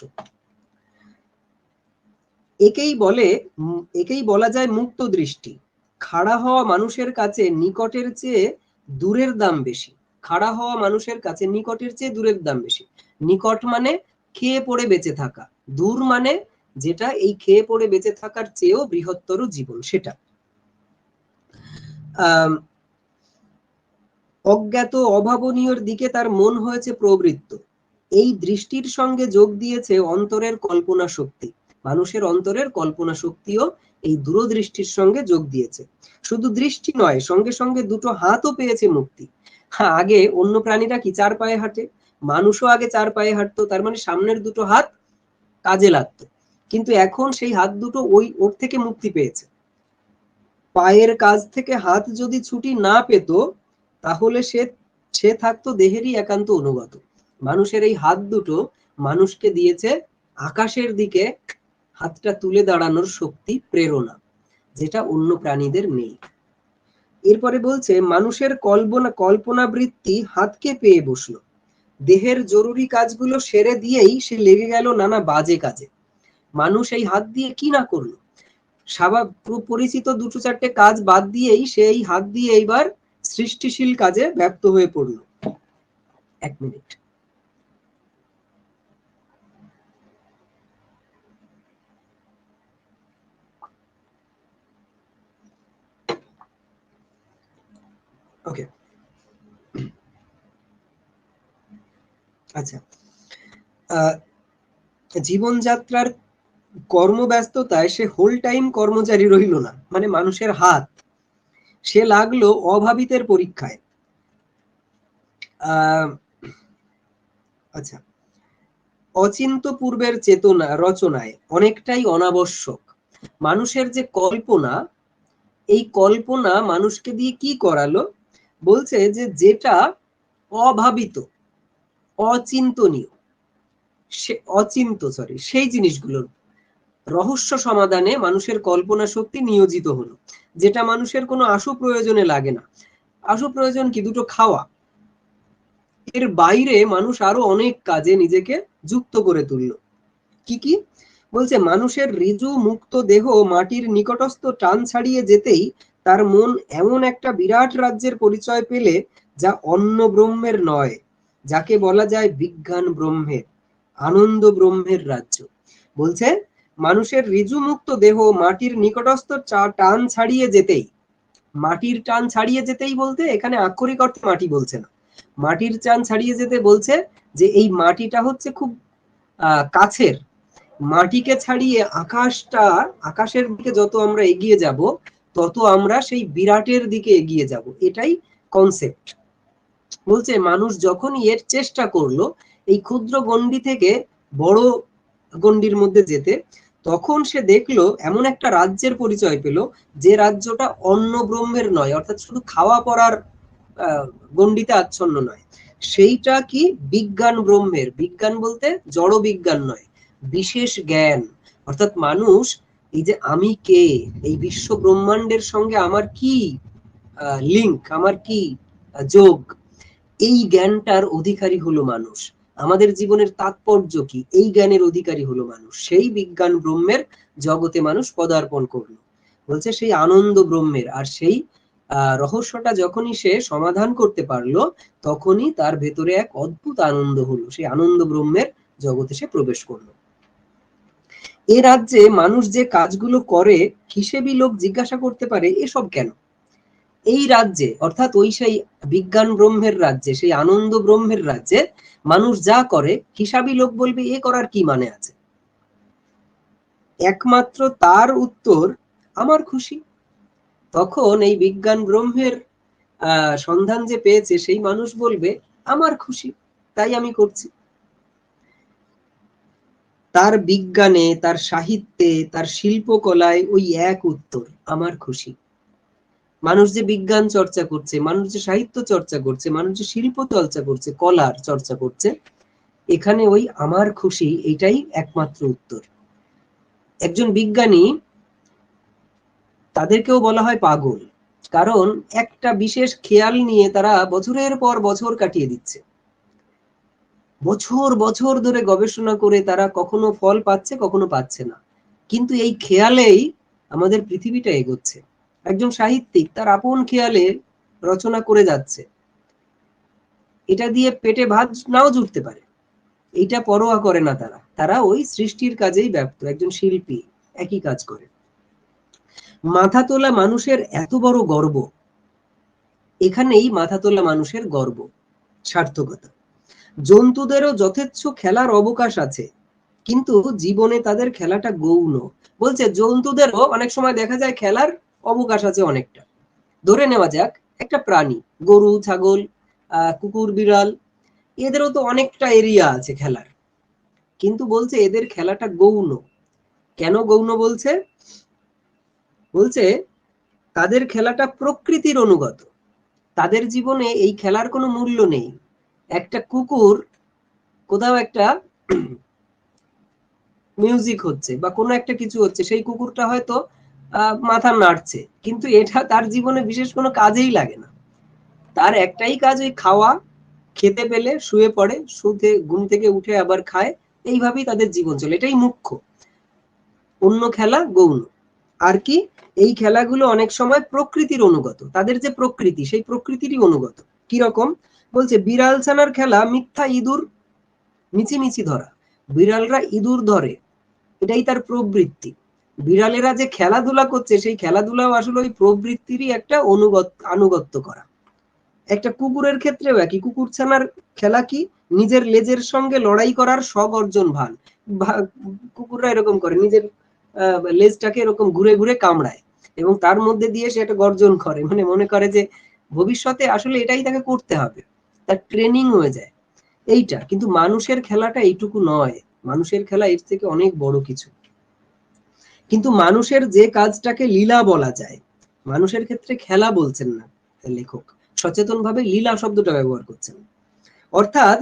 Speaker 1: একেই বলা যায় মুক্ত দৃষ্টি। খাড়া হওয়া মানুষের কাছে নিকটের চেয়ে দূরের দাম বেশি। খাড়া হওয়া মানুষের কাছে নিকটের চেয়ে দূরের দাম বেশি। নিকট মানে খেয়ে পড়ে বেঁচে থাকা, দূর মানে যেটা এই খেয়ে পড়ে বেঁচে থাকার চেয়েও বৃহত্তর জীবন, সেটা। অজ্ঞাত অভাবনীয়র দিকে তার মন হয়েছে প্রবৃত্ত। এই দৃষ্টির সঙ্গে যোগ দিয়েছে অন্তরের কল্পনা শক্তি। মানুষের অন্তরের কল্পনা শক্তিও এই দূরদৃষ্টির সঙ্গে যোগ দিয়েছে। শুধু দৃষ্টি নয়, সঙ্গে সঙ্গে দুটো হাতও পেয়েছে মুক্তি। আগে অন্য প্রাণীরা কি চার পায়ে হাঁটে, মানুষও আগে চার পায়ে হাঁটতো, তার মানে সামনের দুটো হাত কাজে লাগতো। কিন্তু এখন সেই হাত দুটো ওর থেকে মুক্তি পেয়েছে। পায়ের কাজ থেকে হাত যদি ছুটি না পেত, তাহলে সে থাকতো দেহেরই একান্ত অনুগত। মানুষের এই হাত দুটো মানুষকে দিয়েছে আকাশের দিকে হাতটা তুলে দাঁড়ানোর শক্তি, প্রেরণা, যেটা অন্য প্রাণীদের নেই। এরপরে বলছে মানুষের কল্পনা বৃত্তি হাতকে পেয়ে বসলো। দেহের জরুরি কাজগুলো সেরে দিয়েই সে লেগে গেল নানা বাজে কাজে। মানুষ এই হাত দিয়ে কি না করলো, পরিচিত দুটো চারটে কাজ বাদ দিয়েই সে এই হাত দিয়ে এইবার সৃষ্টিশীল কাজে ব্যপ্ত হয়ে পড়লো। এক মিনিট। ওকে, আচ্ছা। জীবনযাত্রার কর্মব্যস্ততায় সে হোল টাইম কর্মচারী রইল না, মানে মানুষের হাত সে লাগলো অভাবিতের পরীক্ষায়। আচ্ছা, অচিন্ত পূর্বের চেতনা রচনায় অনেকটাই অনাবশ্যক। মানুষের যে কল্পনা, এই কল্পনা মানুষকে দিয়ে কি করালো, বলছে যে যেটা অভাবিত, অচিন্তনীয়, সেই জিনিসগুলোর রহস্য সমাধানে মানুষের কল্পনা শক্তি নিয়োজিত হলো, যেটা মানুষের কোনো আশু প্রয়োজনে লাগে না। আশু প্রয়োজন কি? দুটো খাওয়া। এর বাইরে মানুষ আরো অনেক কাজে নিজেকে যুক্ত করে তুলল। কি কি? বলছে মানুষের ঋজু মুক্ত দেহ মাটির নিকটস্থ টান ছাড়িয়ে যেতেই তার মন এমন একটা বিরাট রাজ্যের পরিচয় পেলে, যা অন্য ব্রহ্মের নয়, যাকে বলা যায় বিজ্ঞান ব্রহ্মের, আনন্দ ব্রহ্মের রাজ্য। বলছে মানুষের ঋজু মুক্ত দেহ মাটির নিকটস্থ টান ছাড়িয়ে যেতেই, মাটির টান ছাড়িয়ে যেতেই বলতে এখানে আক্ষরিক অর্থে মাটি বলছে না, মাটির টান ছাড়িয়ে যেতে বলছে যে এই মাটিটা হচ্ছে খুব কাছের। মাটিকে ছাড়িয়ে আকাশের দিকে যত আমরা এগিয়ে যাব, তত আমরা সেই বিরাটের দিকে এগিয়ে যাব, এটাই কনসেপ্ট। বলছে মানুষ যখনই এর চেষ্টা করলো এই ক্ষুদ্র গণ্ডি থেকে বড় গণ্ডির মধ্যে যেতে, তখন সে দেখলো এমন একটা রাজ্যের পরিচয় পেল, যে রাজ্যটা অন্য ব্রহ্মের নয়, অর্থাৎ শুধু খাওয়া পড়ার গণ্ডিতে আচ্ছন্ন নয়। সেইটা কি? বিজ্ঞান ব্রহ্মের। বিজ্ঞান বলতে জড় বিজ্ঞান নয়, বিশেষ জ্ঞান। অর্থাৎ মানুষ এই যে আমি কে, এই বিশ্ব ব্রহ্মাণ্ডের সঙ্গে আমার কি লিঙ্ক, আমার কি যোগ, এই জ্ঞানটার অধিকারী হলো মানুষ। আমাদের জীবনের তাৎপর্য কি, এই জ্ঞানের অধিকারী হলো মানুষ। সেই বিজ্ঞান ব্রহ্মের জগতে মানুষ পদার্পণ করলো। বলছে সেই আনন্দ ব্রহ্মের। আর সেই রহস্যটা যখনই সে সমাধান করতে পারলো, তখনই তার ভেতরে এক অদ্ভুত আনন্দ হলো, সেই আনন্দ ব্রহ্মের জগতে সে প্রবেশ করলো। এ রাজ্যে মানুষ যে কাজগুলো করে, হিসেবি লোক জিজ্ঞাসা করতে পারে এসব কেন। এই রাজ্যে, অর্থাৎ ওই সেই বিজ্ঞান ব্রহ্মের রাজ্যে, সেই আনন্দ ব্রহ্মের রাজ্যে মানুষ যা করে, হিসাবি লোক বলবে এ করার কি মানে আছে। একমাত্র তার উত্তর, আমার খুশি। তখন এই বিজ্ঞান ব্রহ্মের সন্ধান যে পেয়েছে সেই মানুষ বলবে আমার খুশি, তাই আমি করছি। তার বিজ্ঞানে, তার সাহিত্যে, তার শিল্পকলায় ওই এক উত্তর, আমার খুশি। মানুষ যে বিজ্ঞান চর্চা করছে, মানুষ যে সাহিত্য চর্চা করছে, মানুষ যে শিল্প চর্চা করছে, কলার চর্চা করছে, এখানে ওই আমার খুশি এটাই একমাত্র উত্তর। একজন বিজ্ঞানী, তাদেরকেও বলা হয় পাগল, কারণ একটা বিশেষ খেয়াল নিয়ে তারা বছরের পর বছর কাটিয়ে দিচ্ছে। বছর বছর ধরে গবেষণা করে তারা কখনো ফল পাচ্ছে, কখনো পাচ্ছে না, কিন্তু এই খেয়ালেই আমাদের পৃথিবীটা এগোচ্ছে। একজন সাহিত্যিক তার আপন খেয়ালে রচনা করে যাচ্ছে, এটা দিয়ে পেটে ভাত নাও জুটতে পারে, এইটা পরোয়া করে না তারা, তারা ওই সৃষ্টির কাজেই ব্যস্ত। একজন শিল্পী একই কাজ করে। মাথা তোলা মানুষের এত বড় গর্ব, এখানেই মাথা তোলা মানুষের গর্ব, সার্থকতা। জন্তুদেরও যথেচ্ছ খেলার অবকাশ আছে, কিন্তু জীবনে তাদের খেলাটা গৌণ। বলছে জন্তুদেরও অনেক সময় দেখা যায় খেলার অবকাশ আছে অনেকটা। ধরে নেওয়া যাক একটা প্রাণী, গরু, ছাগল, কুকুর, বিড়াল, এদেরও তো অনেকটা এরিয়া আছে খেলার, কিন্তু বলছে এদের খেলাটা গৌণ। কেন গৌণ বলছে? বলছে তাদের খেলাটা প্রকৃতির অনুগত, তাদের জীবনে এই খেলার কোনো মূল্য নেই। একটা কুকুর কোথাও একটা মিউজিক হচ্ছে বা কোনো একটা কিছু হচ্ছে, সেই কুকুরটা হয়তো মাথা নাড়ছে, কিন্তু এটা তার জীবনে বিশেষ কোনো কাজেই লাগে না। তার একটাই কাজ ওই খাওয়া, খেতে পেলে শুয়ে পড়ে, শুতে ঘুম থেকে উঠে আবার খায়, এইভাবেই তাদের জীবন চলে, এটাই মুখ্য। অন্য খেলা গৌণ। আর কি, এই খেলাগুলো অনেক সময় প্রকৃতির অনুগত, তাদের যে প্রকৃতি সেই প্রকৃতিরই অনুগত। কিরকম? বলছে বিড়াল ছানার খেলা মিথ্যা ইঁদুর মিছিমিছি ধরা। বিড়ালরা ইঁদুর ধরে, এটাই তার প্রবৃত্তি। বিড়ালেরা যে খেলাধুলা করছে, সেই খেলাধুলাও আসলে ওই প্রবৃত্তিরই একটা আনুগত্য করা। একটা কুকুরের ক্ষেত্রেও একই, কুকুর ছানার খেলা কি? নিজের লেজের সঙ্গে লড়াই করার স্বগর্জন ভান। কুকুররা এরকম করে, নিজের লেজটাকে এরকম ঘুরে ঘুরে কামড়ায় এবং তার মধ্যে দিয়ে সে একটা গর্জন করে, মানে মনে করে যে ভবিষ্যতে আসলে এটাই তাকে করতে হবে, তার ট্রেনিং হয়ে যায় এইটা। কিন্তু মানুষের খেলাটা এইটুকু নয়, মানুষের খেলা এর থেকে অনেক বড় কিছু। কিন্তু মানুষের যে কাজটাকে লীলা বলা যায়, মানুষের ক্ষেত্রে খেলা বলছেন না লেখক, সচেতনভাবে লীলা শব্দটা ব্যবহার করছেন। অর্থাৎ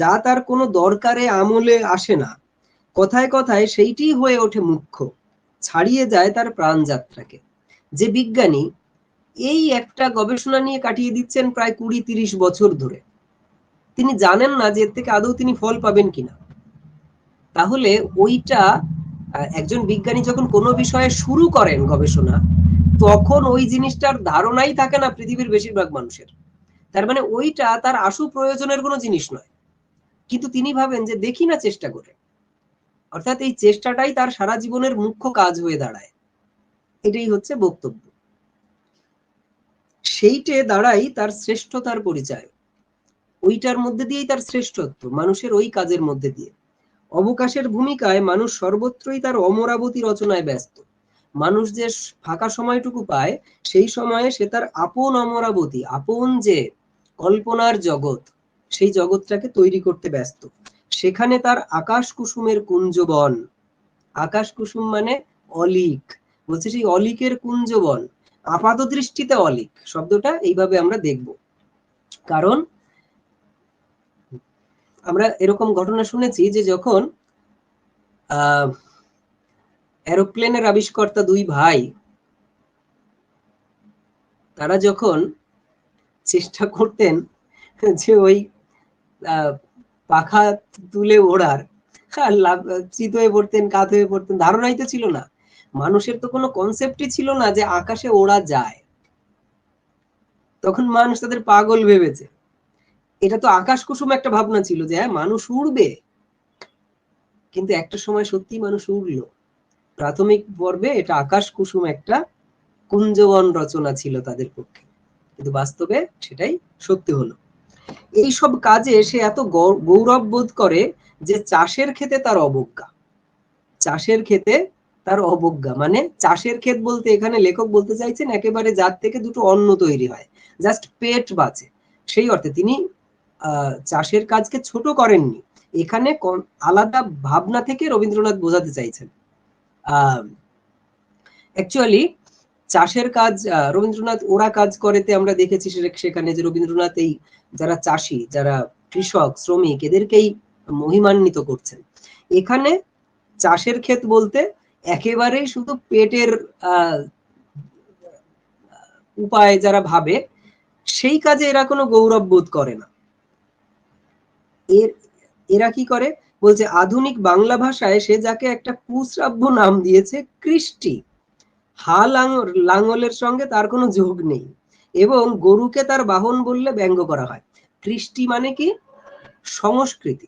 Speaker 1: যা তার কোনো দরকারে আমলে আসে না, কথায় কথায় সেইটি হয়ে ওঠে মুখ্য, ছাড়িয়ে যায় তার প্রাণযাত্রাকে। যে বিজ্ঞানী এই একটা গবেষণা নিয়ে কাটিয়ে দিচ্ছেন প্রায় 20-30 বছর ধরে, তিনি জানেন না যে এর থেকে আদৌ তিনি ফল পাবেন কিনা। তাহলে ওইটা, একজন বিজ্ঞানী যখন কোনো বিষয়ে শুরু করেন গবেষণা, তখন ওই জিনিসটার ধারণাই থাকে না পৃথিবীর বেশিরভাগ মানুষের। তার মানে ওইটা তার আশু প্রয়োজনের কোনো জিনিস নয়, কিন্তু তিনি ভাবেন যে দেখি না চেষ্টা করে। অর্থাৎ এই চেষ্টাটাই তার সারা জীবনের মুখ্য কাজ হয়ে দাঁড়ায়, এটাই হচ্ছে বক্তব্য। সেইটে দাঁড়াই তার শ্রেষ্ঠতার পরিচয়, ওইটার মধ্যে দিয়েই তার শ্রেষ্ঠত্ব, মানুষের ওই কাজের মধ্যে দিয়ে। অবকাশের ভূমিকায় মানুষ সর্বত্রই তার অমরাবতী রচনায় ব্যস্ত। মানুষ যে ফাঁকা সময়টুকু পায়, সেই সময়ে সে তার আপন অমরাবতী, আপন যে কল্পনার জগৎ, সেই জগৎটাকে তৈরি করতে ব্যস্ত। সেখানে তার আকাশ কুসুমের কুঞ্জবন, আকাশ কুসুম মানে অলিক, বলছে সেই অলিকের কুঞ্জবন। আপাত দৃষ্টিতে অলিক শব্দটা এইভাবে আমরা দেখব, কারণ আমরা এরকম ঘটনা শুনেছি যে যখন এরোপ্লেনের আবিষ্কর্তা দুই ভাই, তারা যখন চেষ্টা করতেন যে ওই পাখা তুলে ওড়ার, চিত হয়ে পড়তেন, কাত হয়ে পড়তেন, ধারণাই তো ছিল না। মানুষের তো কোনো কনসেপ্টই ছিল না যে আকাশে ওড়া যায়। তখন মানুষ তাদের পাগল ভেবেছে। এটা তো আকাশ কুসুম একটা ভাবনা ছিল যে হ্যাঁ মানুষ উড়বে, কিন্তু একটা সময় সত্যি মানুষ উড়লো। প্রাথমিক পর্বে এটা আকাশ কুসুম একটা কুঞ্জবন রচনা ছিল তাদের পক্ষে, কিন্তু বাস্তবে সেটাই সত্যি হলো। এইসব কাজে সে এত গৌরব বোধ করে যে চাষের ক্ষেতে তার অবজ্ঞা। চাষের ক্ষেতে তার অবজ্ঞা মানে চাষের ক্ষেত বলতে এখানে লেখক বলতে চাইছেন একেবারে যার থেকে দুটো অন্ন তৈরি হয়, জাস্ট পেট বাঁচে, সেই অর্থে তিনি চাষের কাজকে ছোট করেননি। এখানে আলাদা ভাবনা থেকে রবীন্দ্রনাথ বোঝাতে চাইছেন। অ্যাকচুয়ালি চাষের কাজ রবীন্দ্রনাথ ওরা কাজ করেতে আমরা দেখেছি সেখানে যে রবীন্দ্রনাথ এই যারা চাষি, যারা কৃষক, শ্রমিক, এদেরকেই মহিমান্বিত করছেন। এখানে চাষের ক্ষেত বলতে একেবারেই শুধু পেটের উপায় যারা ভাবে সেই কাজে এরা কোনো গৌরব বোধ করে না। এরা কি করে বলছে, আধুনিক বাংলা ভাষায় সে যাকে একটা কুশ্রাব্য নাম দিয়েছে কৃষ্টি। লাঙলের সঙ্গে তার কোনো যোগ নেই এবং গরুকে তার বাহন বললে ব্যঙ্গ করা হয়। কৃষ্টি মানে কি? সংস্কৃতি।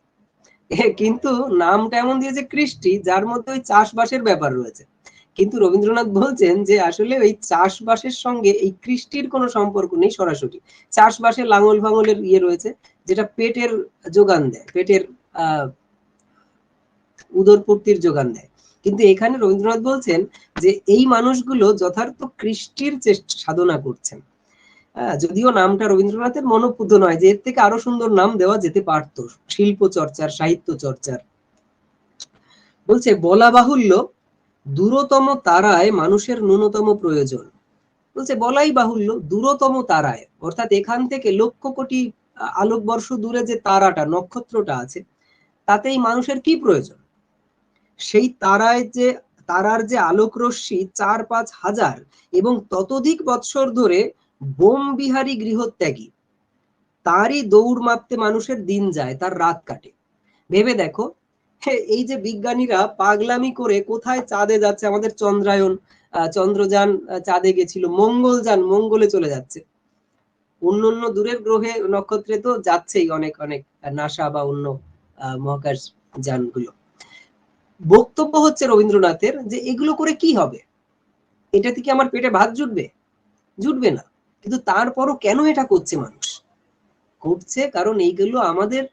Speaker 1: কিন্তু নামটা এমন দিয়েছে কৃষ্টি, যার মধ্যে ওই চাষবাসের ব্যাপার রয়েছে। কিন্তু রবীন্দ্রনাথ বলছেন যে আসলে ওই চাষবাসের সঙ্গে এই কৃষ্টির কোনো সম্পর্ক নেই সরাসরি। চাষবাসে লাঙল ফাঙলের রয়েছে, যেটা পেটের যোগান দেয়, পেটের উদরপূর্তির যোগান দেয়। কিন্তু এখানে রবীন্দ্রনাথ বলছেন যে এই মানুষগুলো যথার্থ কৃষ্টির সাধনা করছেন। যদিও নামটা রবীন্দ্রনাথের মনোপুত নয়, যে এর থেকে আরো সুন্দর নাম দেওয়া যেতে পারত, শিল্প চর্চার, সাহিত্য চর্চার। বলছে, বলা বাহুল্য দূরতম তারায় মানুষের ন্যূনতম প্রয়োজন। বলছে বলাই বাহুল্য, দূরতম তারায় অর্থাৎ এখান থেকে লক্ষ কোটি আলোকবর্ষ দূরে যে তারাটা, নক্ষত্রটা আছে, তাতেই মানুষের কি প্রয়োজন? সেই তারার যে আলোক রশ্মি 4-5 হাজার এবং ততোধিক বৎসর ধরে বোম বিহারী গৃহত্যাগী, তারই দৌড় মাপতে মানুষের দিন যায়, তার রাত কাটে। ভেবে দেখো, এই যে বিজ্ঞানীরা পাগলামি করে কোথায় চাঁদে যাচ্ছে, আমাদের চন্দ্রায়ন, চন্দ্রযান চাঁদে গেছিল, মঙ্গলযান মঙ্গলে চলে যাচ্ছে, অন্য দূরের গ্রহে নক্ষত্রে তো যাচ্ছেই অনেক অনেক নাসা বা অন্য মহাকাশ যানগুলো। বক্তব্য হচ্ছে রবীন্দ্রনাথের যে এগুলো করে কি হবে? এটা থেকে আমার পেটে ভাত জুটবে? জুটবে না। কিন্তু তারপরও কেন এটা করছে মানুষ? করছে কারণ এইগুলো আমাদের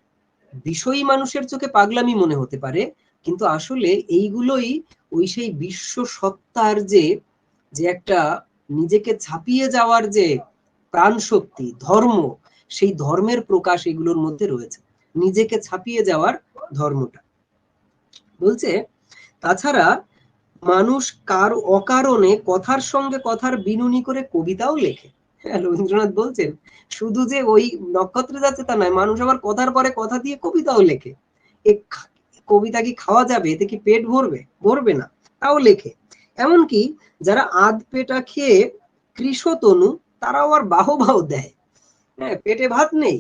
Speaker 1: বিষয়ী মানুষের চোখে পাগলামি মনে হতে পারে, কিন্তু আসলে এইগুলোই ওই সেই বিশ্ব সত্তার যে একটা নিজেকে ছাপিয়ে যাওয়ার যে প্রাণ শক্তি, ধর্ম, সেই ধর্মের প্রকাশ এগুলোর মধ্যে রয়েছে, নিজেকে ছাপিয়ে যাওয়ার ধর্মটা। বলছে, তাছাড়া মানুষ অকারণে কথার সঙ্গে কথার বিনুনি করে কবিতাও লেখে। রবীন্দ্রনাথ বলছেন শুধু যে ওই নক্ষত্রে যাচ্ছে তা নয়, মানুষ আবার কথার পরে কথা দিয়ে কবিতাও লেখে। কবিতা কি খাওয়া যাবে? এতে কি পেট ভরবে? ভরবে না, তাও লেখে। এমনকি যারা আধ পেটা খেয়ে কৃষতনু, তারাও আবার বাহবাও দেয়। হ্যাঁ, পেটে ভাত নেই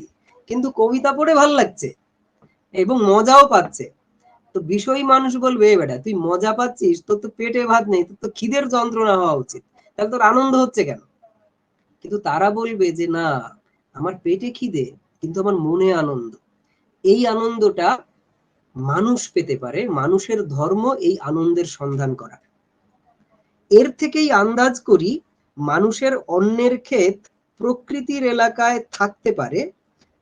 Speaker 1: কিন্তু কবিতা পড়ে ভাল লাগছে এবং মজাও পাচ্ছে। তো বিষয়ী মানুষ বলবে, বেটা তুই মজা পাচ্ছিস, তোর তো পেটে ভাত নেই, তোর তো খিদের যন্ত্রণা হওয়া উচিত, তাহলে তোর আনন্দ হচ্ছে কেন? কিন্তু তারা বলবে যে না, আমার পেটে খিদে কিন্তু আমার মনে আনন্দ। এই আনন্দটা মানুষ পেতে পারে, মানুষের ধর্ম এই আনন্দের সন্ধান করা। এর থেকেই আন্দাজ করি মানুষের অন্যের ক্ষেত প্রকৃতির এলাকায় থাকতে পারে,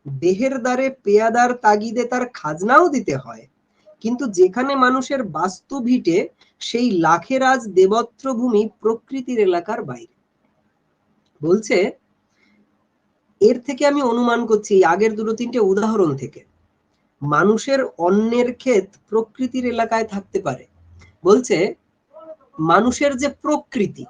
Speaker 1: দেহের দ্বারে পেয়াদার তাগিদে তার খাজনাও দিতে হয়, কিন্তু যেখানে মানুষের বাস্তু ভিটে সেই লাখেরাজ দেবত্র ভূমি প্রকৃতির এলাকার বাইরে। বলছে, এর থেকে আমি অনুমান করছি আগের 2-3টে উদাহরণ থেকে, মানুষের অন্যের ক্ষেত প্রকৃতির এলাকায় থাকতে পারে। বলছে মানুষের যে প্রকৃতি,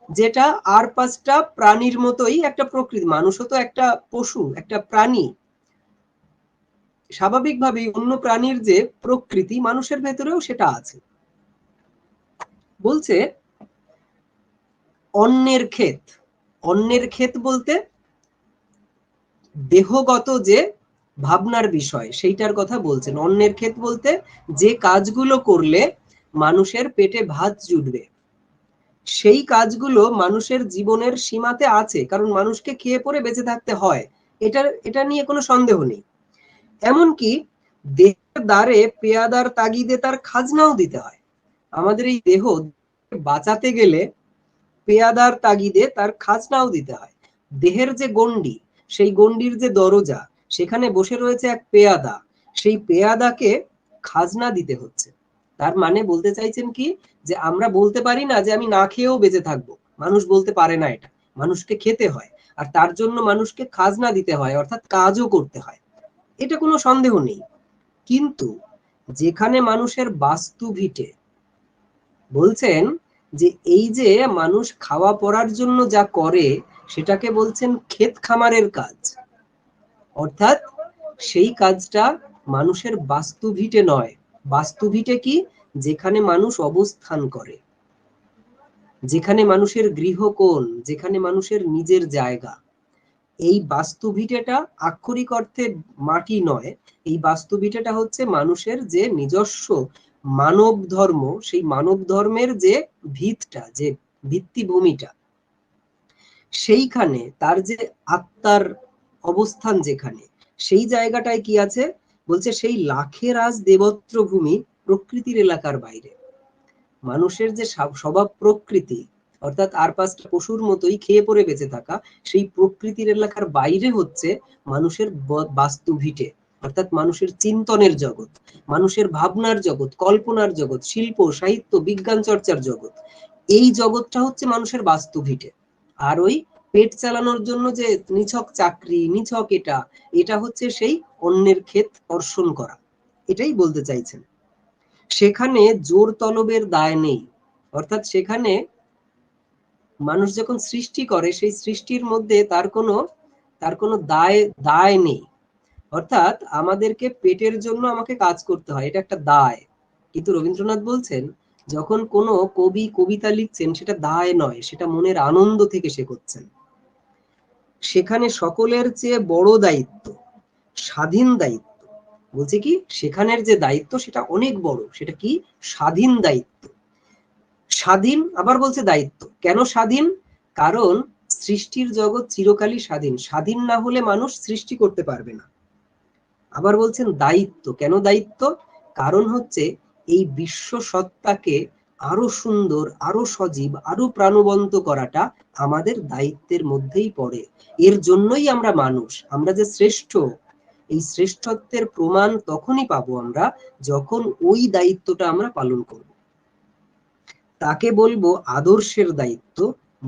Speaker 1: যেটা আর 5টা প্রাণীর মতোই একটা প্রকৃতি, মানুষও তো একটা পশু, একটা প্রাণী, স্বাভাবিকভাবেই অন্য প্রাণীর যে প্রকৃতি মানুষের ভেতরেও সেটা আছে। বলছে অন্যের ক্ষেত, অন্যের ক্ষেত বলতে দেহগত যে ভাবনার বিষয় সেইটার কথা বলছেন। অন্যের ক্ষেত বলতে যে কাজগুলো করলে মানুষের পেটে ভাত জুটবে, সেই কাজগুলো মানুষের জীবনের সীমাতে আছে, কারণ মানুষকে খেয়ে পরে বেঁচে থাকতে হয়, এটা নিয়ে কোনো সন্দেহ নেই। এমনকি দেহের দ্বারে পেয়াদার তাগিদে তার খাজনাও দিতে হয়। আমাদের এই দেহ বাঁচাতে গেলে পেয়াদার তাগিদে তার খাজনাও দিতে হয়। দেহের যে গণ্ডি, সেই গণ্ডির যে দরজা, সেখানে বসে রয়েছে এক পেয়াদা, সেই পেয়াদাকে খাজনা দিতে হচ্ছে। তার মানে বলতে চাইছেন কি, যে আমরা বলতে পারি না যে আমি না খেয়েও বেঁচে থাকবো, মানুষ বলতে পারে না এটা, মানুষকে খেতে হয়, আর তার জন্য মানুষকে খাজনা দিতে হয়, অর্থাৎ কাজও করতে হয়, এটা কোনো সন্দেহ নেই। কিন্তু যেখানে মানুষের বাস্তু ভিটে, বলছেন যে এই যে মানুষ খাওয়া পড়ার জন্য যা করে সেটাকে বলছেন ক্ষেত খামারের কাজ, অর্থাৎ সেই কাজটা মানুষের বাস্তু ভিটে নয়। বাস্তু ভিটে কি, যেখানে মানুষ অবস্থান করে, যেখানে মানুষের গৃহকোণ, যেখানে মানুষের নিজের জায়গা। এই বাস্তু ভিটেটা আক্ষরিক অর্থে মাটি নয়, এই বাস্তু ভিটেটা হচ্ছে মানুষের যে নিজস্ব মানব ধর্ম, সেই মানব ধর্মের যে ভিতটা, যে ভিত্তিভূমিটা, সেইখানে তার যে আত্মার অবস্থান যেখানে, সেই জায়গাটায় কি আছে, বলছে সেই লাখের আজ দেবত্র ভূমি প্রকৃতির এলাকার বাইরে। মানুষের যে স্বভাব প্রকৃতি, অর্থাৎ আর পাঁচটা পশুর মতোই খেয়ে পরে বেঁচে থাকা, সেই প্রকৃতির এলাকার বাইরে হচ্ছে মানুষের বাস্তু ভিটে, অর্থাৎ মানুষের চিন্তনের জগৎ, মানুষের ভাবনার জগৎ, কল্পনার জগৎ, শিল্প সাহিত্য বিজ্ঞান চর্চার জগৎ। এই জগৎটা হচ্ছে মানুষের বাস্তু ভিটে। আর ওই পেট চালানোর জন্য যে নিছক চাকরি, নিছক এটা হচ্ছে সেই অন্যের ক্ষেত অর্ষণ করা, এটাই বলতে চাইছেন। সেখানে জোর তলবের দায় নেই, অর্থাৎ সেখানে মানুষ যখন সৃষ্টি করে, সেই সৃষ্টির মধ্যে তার কোনো দায় নেই। অর্থাৎ আমাদেরকে পেটের জন্য আমাকে কাজ করতে হয়, এটা একটা দায়। কিন্তু রবীন্দ্রনাথ বলছেন, যখন কোনো কবি কবিতা লিখছেন, সেটা দায় নয়, সেটা মনের আনন্দ থেকে সে করছেন। সেখানে সকলের চেয়ে বড় দায়িত্ব স্বাধীন দায়িত্ব। বলছে কি, সেখানের যে দায়িত্ব সেটা অনেক বড়, সেটা কি, স্বাধীন দায়িত্ব। স্বাধীন, আবার বলছে দায়িত্ব। কেন স্বাধীন? কারণ সৃষ্টির জগৎ চিরকালই স্বাধীন, স্বাধীন না হলে মানুষ সৃষ্টি করতে পারবে না। আবার বলছেন দায়িত্ব। কেন দায়িত্ব? কারণ হচ্ছে এই বিশ্ব সত্তাকে আরো সুন্দর, আরো সজীব, আরো প্রাণবন্ত করাটা আমাদের দায়িত্বের মধ্যেই পড়ে। এর জন্যই আমরা মানুষ, আমরা যে শ্রেষ্ঠ, এই শ্রেষ্ঠত্বের প্রমাণ তখনই পাবো আমরা, যখন ওই দায়িত্বটা আমরা পালন করব। তাকে বলবো আদর্শের দায়িত্ব,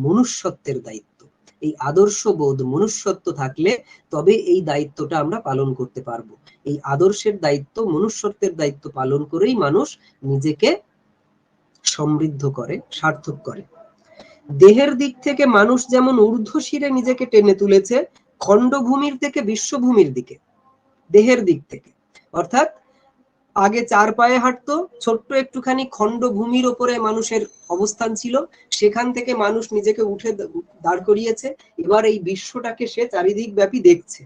Speaker 1: মনুষ্যত্বের দায়িত্ব। এই আদর্শবোধ, মনুষ্যত্ব থাকলে তবে এই দায়িত্বটা আমরা পালন করতে পারবো। এই আদর্শের দায়িত্ব, মনুষ্যত্বের দায়িত্ব পালন করেই মানুষ নিজেকে সমৃদ্ধ করে, সার্থক করে। দেহের দিক থেকে মানুষ যেমন ঊর্ধ্বশিরে নিজেকে টেনে তুলেছে খণ্ডভূমির থেকে বিশ্বভূমির দিকে, দেহের দিক থেকে, অর্থাৎ আগে 4 পায়ে হাঁটতো, ছোট্ট একটুখানি খণ্ডভূমির ওপরে মানুষের অবস্থান ছিল, সেখান থেকে মানুষ নিজেকে উঠে দাঁড় করিয়েছে, এবার এই বিশ্বটাকে সে চারিদিক ব্যাপী দেখছে।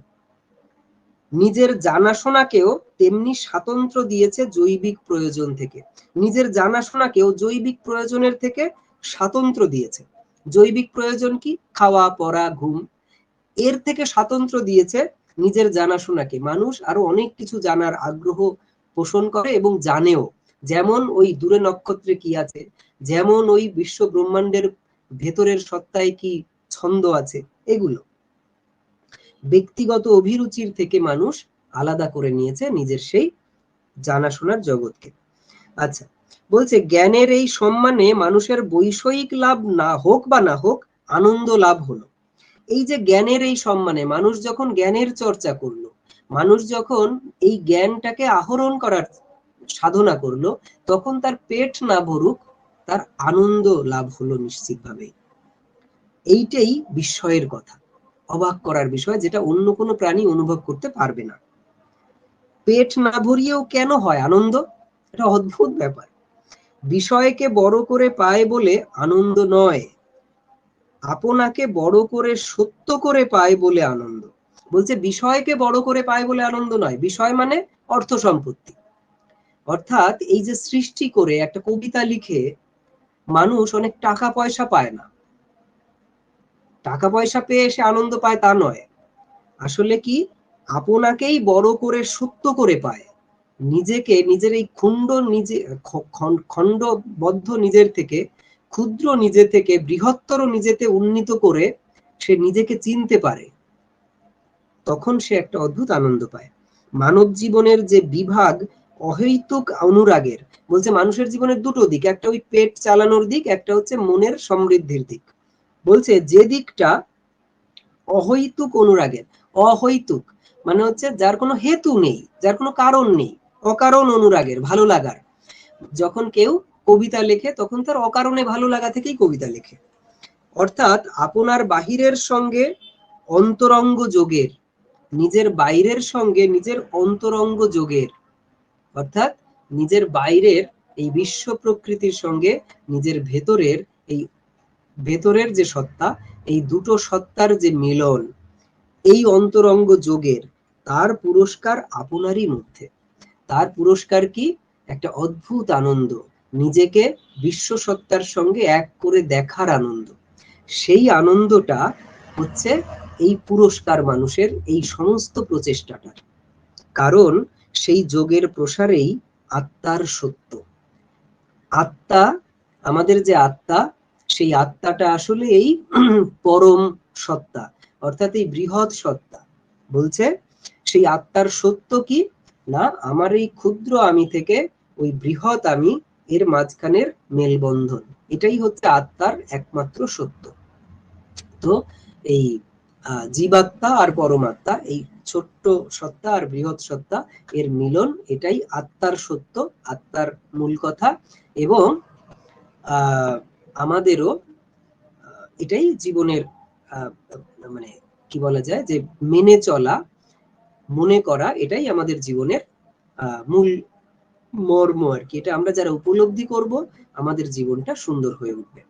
Speaker 1: নিজের জানাশোনাকেও তেমনি স্বাতন্ত্র দিয়েছে জৈবিক প্রয়োজন থেকে, নিজের জানাশোনাকেও জৈবিক প্রয়োজনের থেকে স্বাতন্ত্র দিয়েছে। জৈবিক প্রয়োজন কি? খাওয়া পড়া ঘুম, এর থেকে স্বাতন্ত্র দিয়েছে নিজের জানাশোনাকে। মানুষ আরো অনেক কিছু জানার আগ্রহ পোষণ করে এবং জানেও, যেমন ওই দূরে নক্ষত্রে কি আছে, যেমন ওই বিশ্ব ব্রহ্মাণ্ডের ভেতরের সত্তায় কি ছন্দ আছে, এগুলো ব্যক্তিগত অভিরুচির থেকে মানুষ আলাদা করে নিয়েছে নিজের সেই জানাশোনার জগৎকে। আচ্ছা, বলছে জ্ঞানের এই সম্মানে মানুষের বৈষয়িক লাভ না হোক বা না হোক, আনন্দ লাভ হলো। এই যে জ্ঞানের এই সম্মানে, মানুষ যখন জ্ঞানের চর্চা করলো, মানুষ যখন এই জ্ঞানটাকে আহরণ করার সাধনা করলো, তখন তার পেট না ভরুক, তার আনন্দ লাভ হলো নিশ্চিতভাবে। এইটাই বিস্ময়ের কথা, অবাক করার বিষয়, যেটা অন্য কোনো প্রাণী অনুভব করতে পারবে না। পেট না ভরিয়েও কেন হয় আনন্দ? এটা অদ্ভুত ব্যাপার। বিষয়কে বড় করে পায় বলে আনন্দ নয়, আপনাকে বড় করে সত্য করে পায় বলে আনন্দ। বলছে বিষয়কে বড় করে পায় বলে আনন্দ নয়, বিষয় মানে অর্থ সম্পত্তি। অর্থাৎ এই যে সৃষ্টি করে একটা কবিতা লিখে মানুষ অনেক টাকা পয়সা পায় না, টাকা পয়সা পেয়ে সে আনন্দ পায় তা নয়, আসলে কি আপনাকেই বড় করে সত্য করে পায়, নিজেকে নিজের এই খণ্ডবদ্ধ নিজের থেকে, ক্ষুদ্র নিজে থেকে বৃহত্তর নিজেতে উন্নীত করে সে নিজেকে চিনতে পারে, তখন সে একটা অদ্ভুত আনন্দ পায়। মানব জীবনের যে বিভাগ অহৈতুক অনুরাগের, বলছে মানুষের জীবনের দুটো দিক, একটা ওই পেট চালানোর দিক, একটা হচ্ছে মনের সমৃদ্ধির দিক। বলছে যে দিকটা অহৈতুক অনুরাগের, অহৈতুক মানে হচ্ছে যার কোনো হেতু নেই, যার কোনো কারণ নেই, অকারণ অনুরাগের, ভালো লাগার। যখন কেউ কবিতা লেখে তখন তার অকারণে ভালো লাগা থেকেই কবিতা লেখে। অর্থাৎ আপনার বাহিরের সঙ্গে অন্তরঙ্গ যোগের, নিজের বাইরের সঙ্গে নিজের অন্তরঙ্গ যোগের, অর্থাৎ নিজের বাইরের এই বিশ্ব প্রকৃতির সঙ্গে নিজের ভেতরের যে সত্তা, এই দুটো সত্তার যে মিলন, এই অন্তরঙ্গ যোগের, তার পুরস্কার আপনারই মধ্যে। তার পুরস্কার কি? একটা অদ্ভুত আনন্দ, নিজেকে বিশ্ব সত্তার সঙ্গে এক করে দেখার আনন্দ। সেই আনন্দটা হচ্ছে এই পুরস্কার মানুষের এই সমস্ত প্রচেষ্টাটার। কারণ সেই যোগের প্রসারেই আত্মার সত্য। আত্মা, আমাদের যে আত্মা, সেই আত্মাটা আসলে এই পরম সত্তা, অর্থাৎ এই বৃহৎ সত্তা। বলছে সেই আত্মার সত্য কি না, আমার এই ক্ষুদ্র আমি থেকে ওই বৃহৎ আমি এর মাঝখানের মেলবন্ধন, এটাই হচ্ছে আত্মার একমাত্র সত্য। তো এই জীবাত্মা আর পরমাত্মা, এই ছোট্ট সত্তা আর বৃহৎ সত্তা, এর মিলন, এটাই আত্মার সত্য, আত্মার মূল কথা। এবং আমাদেরও এটাই জীবনের মানে কি বলা যায় যে মেনে চলা, মনে করা, এটাই আমাদের জীবনের মূল মর্ম আর কি। এটা আমরা যারা উপলব্ধি করব, আমাদের জীবনটা সুন্দর হয়ে উঠবে।